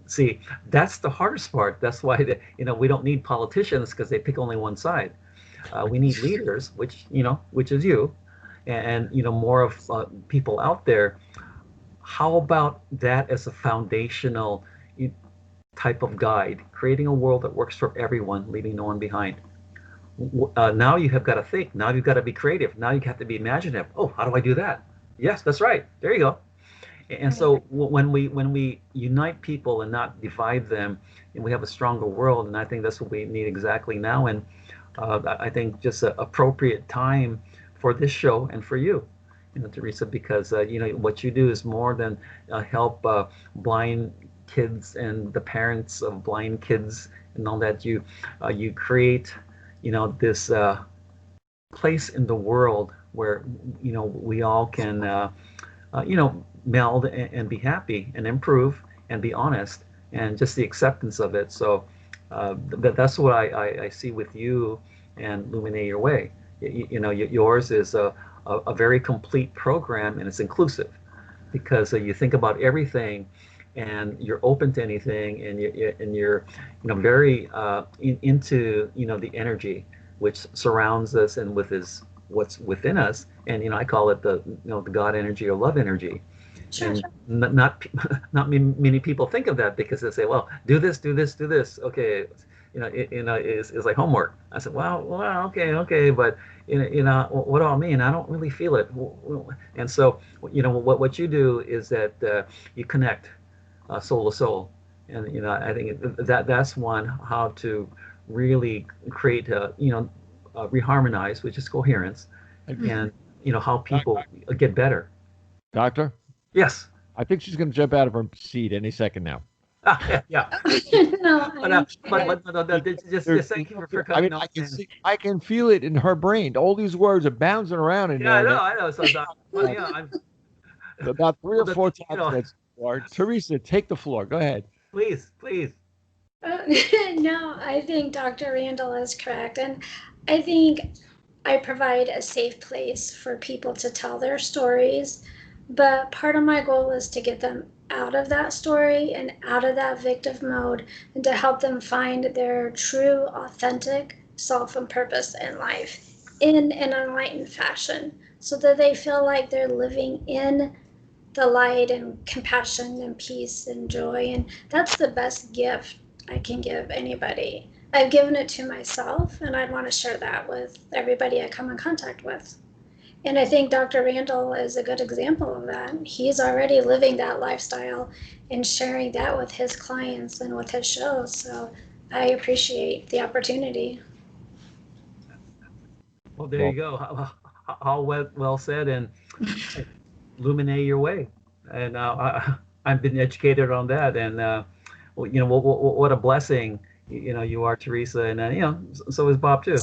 See, that's the hardest part. That's why we don't need politicians, because they pick only one side. We need leaders, which is you, and more of people out there. How about that as a foundational type of guide, creating a world that works for everyone, leaving no one behind? Now you have got to think. Now you've got to be creative. Now you have to be imaginative. Oh, how do I do that? Yes, that's right. There you go. And so when we unite people and not divide them, and we have a stronger world, and I think that's what we need exactly now. And I think just an appropriate time for this show and for you, Teresa, because what you do is more than help blind kids and the parents of blind kids and all that. You create this place in the world where we all can meld and be happy and improve and be honest, and just the acceptance of it. So that's what I see with you and Illuminate Your Way. Yours is a very complete program, and it's inclusive, because you think about everything, and you're open to anything, and you're very into the energy which surrounds us and what's within us. And I call it the God energy or love energy. Sure, And sure. not many people think of that, because they say, well, do this. Okay, it's like homework. I said, well, okay, but what do I mean? I don't really feel it. And so what you do is that you connect soul to soul, and I think that's one, how to really create reharmonize, which is coherence, and how people get better. Doctor? Yes. I think she's going to jump out of her seat any second now. Yeah. No, But just thank you for coming on. I can feel it in her brain. All these words are bouncing around in Yeah, there. I know. So, about 3 or 4 times. You know, That's Teresa, take the floor. Go ahead. please, please. No, I think Dr. Randall is correct. And I think I provide a safe place for people to tell their stories. But part of my goal is to get them out of that story and out of that victim mode and to help them find their true, authentic self and purpose in life in an enlightened fashion so that they feel like they're living in the light and compassion and peace and joy. And that's the best gift I can give anybody. I've given it to myself, and I'd want to share that with everybody I come in contact with. And I think Dr. Randall is a good example of that. He's already living that lifestyle and sharing that with his clients and with his shows. So I appreciate the opportunity. Well, there you go. How well said, and illuminate your way. And I've been educated on that, and you know, what a blessing, you know, you are, Teresa, and you know, so is Bob too.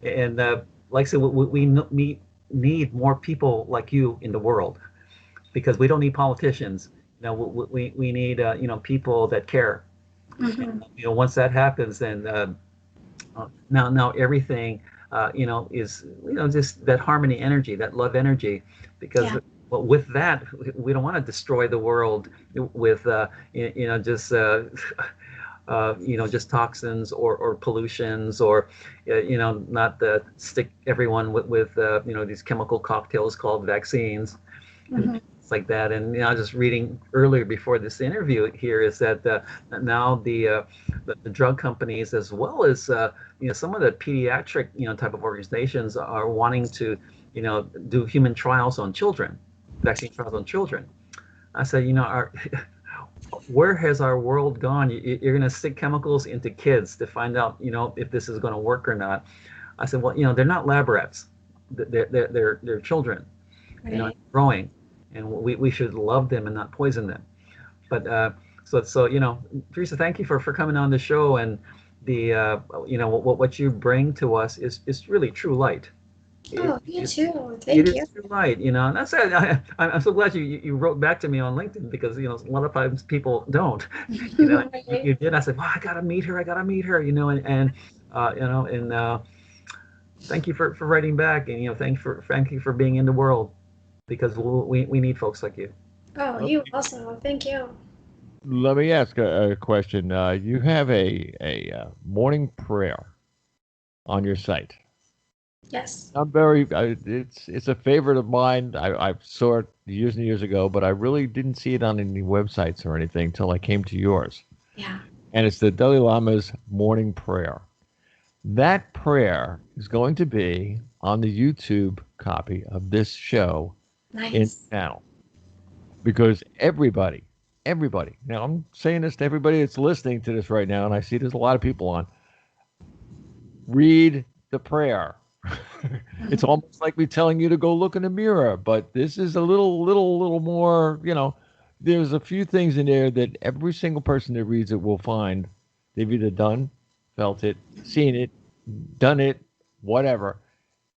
And like I said, we need more people like you in the world, because we don't need politicians. You know, we need you know, people that care. Mm-hmm. And, you know, once that happens, then now everything you know, is, you know, just that harmony energy, that love energy, because. Yeah. Well, with that, we don't want to destroy the world with, you know, just, you know, just toxins or pollutions, or, you know, not stick everyone with you know, these chemical cocktails called vaccines. Mm-hmm. And it's like that. And, you know, just reading earlier before this interview here is that now the drug companies, as well as, you know, some of the pediatric, you know, type of organizations are wanting to, you know, do human trials on children. Vaccine trials on children. I said, you know, where has our world gone? You're going to stick chemicals into kids to find out, you know, if this is going to work or not. I said, well, you know, they're not lab rats. They're children, right. You know, growing, and we should love them and not poison them. But so you know, Teresa, thank you for coming on the show, and the you know, what you bring to us is really true light. Oh, you too. Thank you. It is true light, you know, and that's it. I'm so glad you wrote back to me on LinkedIn, because, you know, a lot of times people don't. You know, Right. you did. I said, well, I gotta meet her, you know, and you know, and thank you for writing back, and, you know, thank you for being in the world, because we need folks like you. Oh, you also. Thank you. Let me ask a question. You have a morning prayer on your site. Yes. I'm very. It's a favorite of mine. I saw it years and years ago, but I really didn't see it on any websites or anything until I came to yours. Yeah. And it's the Dalai Lama's morning prayer. That prayer is going to be on the YouTube copy of this show. Nice. In the channel, because everybody. Now I'm saying this to everybody that's listening to this right now, and I see there's a lot of people on. Read the prayer. It's almost like me telling you to go look in the mirror, but this is a little more, you know, there's a few things in there that every single person that reads it will find they've either done, felt it, seen it, done it, whatever.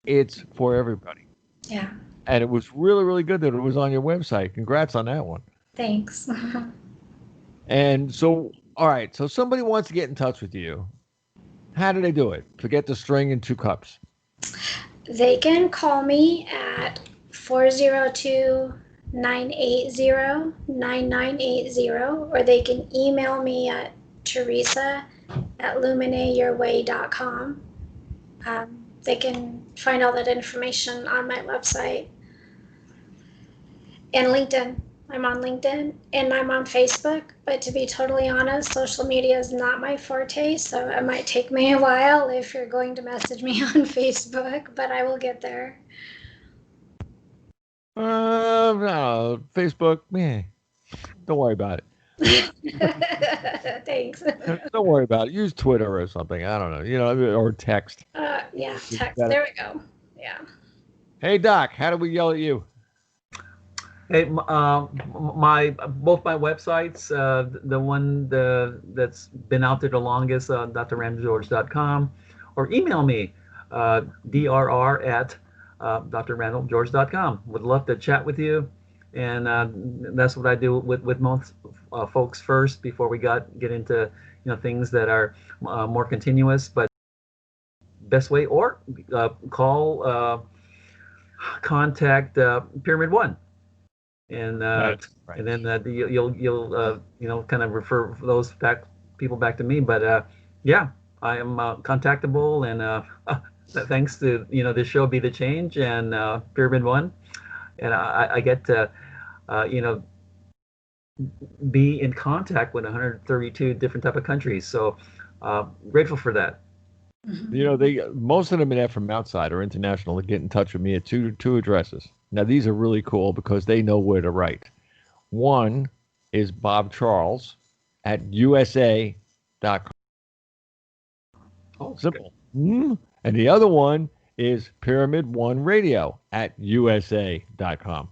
It's for everybody. Yeah. And it was really, really good that it was on your website. Congrats on that one. Thanks. And so, all right, so somebody wants to get in touch with you. How do they do it? Forget the string and 2 cups. They can call me at 402-980-9980, or they can email me at teresa@illuminateyourway.com. They can find all that information on my website. And LinkedIn. I'm on LinkedIn and I'm on Facebook, but to be totally honest, social media is not my forte, so it might take me a while if you're going to message me on Facebook, but I will get there. No, Facebook, man, don't worry about it. Thanks. Don't worry about it. Use Twitter or something. I don't know, you know, or text. Yeah, text. There we go. Yeah. Hey, Doc, how do we yell at you? Hey, both my websites, the one that's been out there the longest, drrandallgeorge.com, or email me, drr@drrandallgeorge.com. Would love to chat with you, and that's what I do with most folks first before we get into things that are more continuous. But best way, or contact Pyramid One, and That's right. and then you'll kind of refer those people back to me. But yeah, I am contactable, and thanks to this show, Be the Change, and Pyramid One, and I get to be in contact with 132 different type of countries. So grateful for that. Most of them that from outside or international to get in touch with me at two addresses. Now these are really cool because they know where to write. One is Bob Charles at USA.com. Oh, simple. And the other one is Pyramid One Radio at USA.com.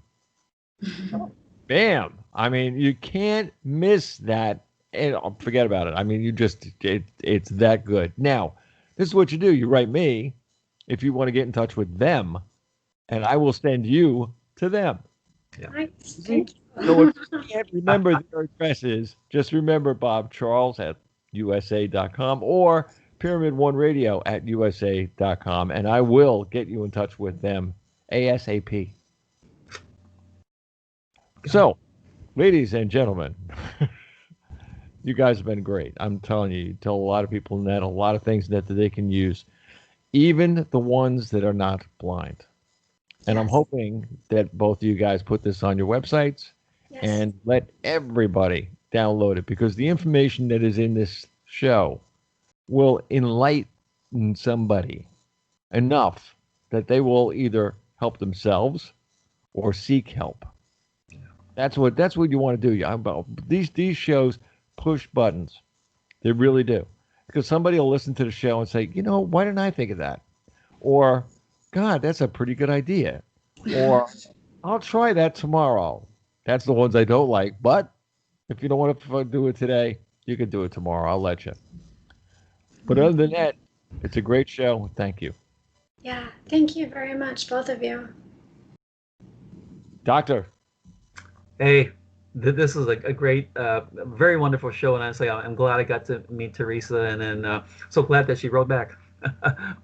Bam. I mean, you can't miss that. And forget about it. I mean, it's that good. Now, this is what you do. You write me if you want to get in touch with them, and I will send you to them. Yeah. Nice. Thank you. So if you can't remember their addresses, just remember Bob Charles at USA.com or Pyramid One Radio at USA.com, and I will get you in touch with them ASAP. So, ladies and gentlemen, you guys have been great. I'm telling you, you tell a lot of people a lot of things that they can use, even the ones that are not blind. And I'm hoping that both of you guys put this on your websites and let everybody download it, because the information that is in this show will enlighten somebody enough that they will either help themselves or seek help. That's what you want to do. These shows push buttons. They really do. Because somebody will listen to the show and say, why didn't I think of that? Or, God, that's a pretty good idea. Or, I'll try that tomorrow. That's the ones I don't like. But if you don't want to do it today, you can do it tomorrow. I'll let you. But other than that, it's a great show. Thank you. Yeah, thank you very much, both of you. Doctor. Hey, this is a great, very wonderful show, and honestly, I'm glad I got to meet Teresa, and then so glad that she wrote back.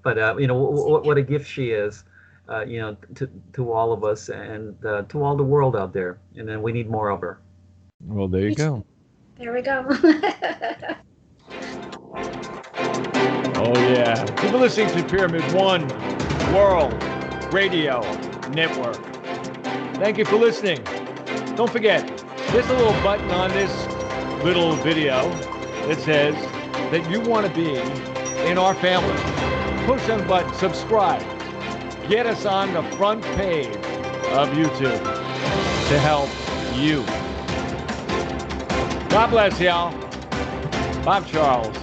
But what a gift she is, to all of us, and to all the world out there. And then we need more of her. Well, there you go. There we go. Oh yeah, you've been listening to Pyramid One World Radio Network. Thank you for listening. Don't forget, there's a little button on this little video that says that you want to be in our family. Push on the button, subscribe. Get us on the front page of YouTube to help you. God bless y'all. Bob Charles.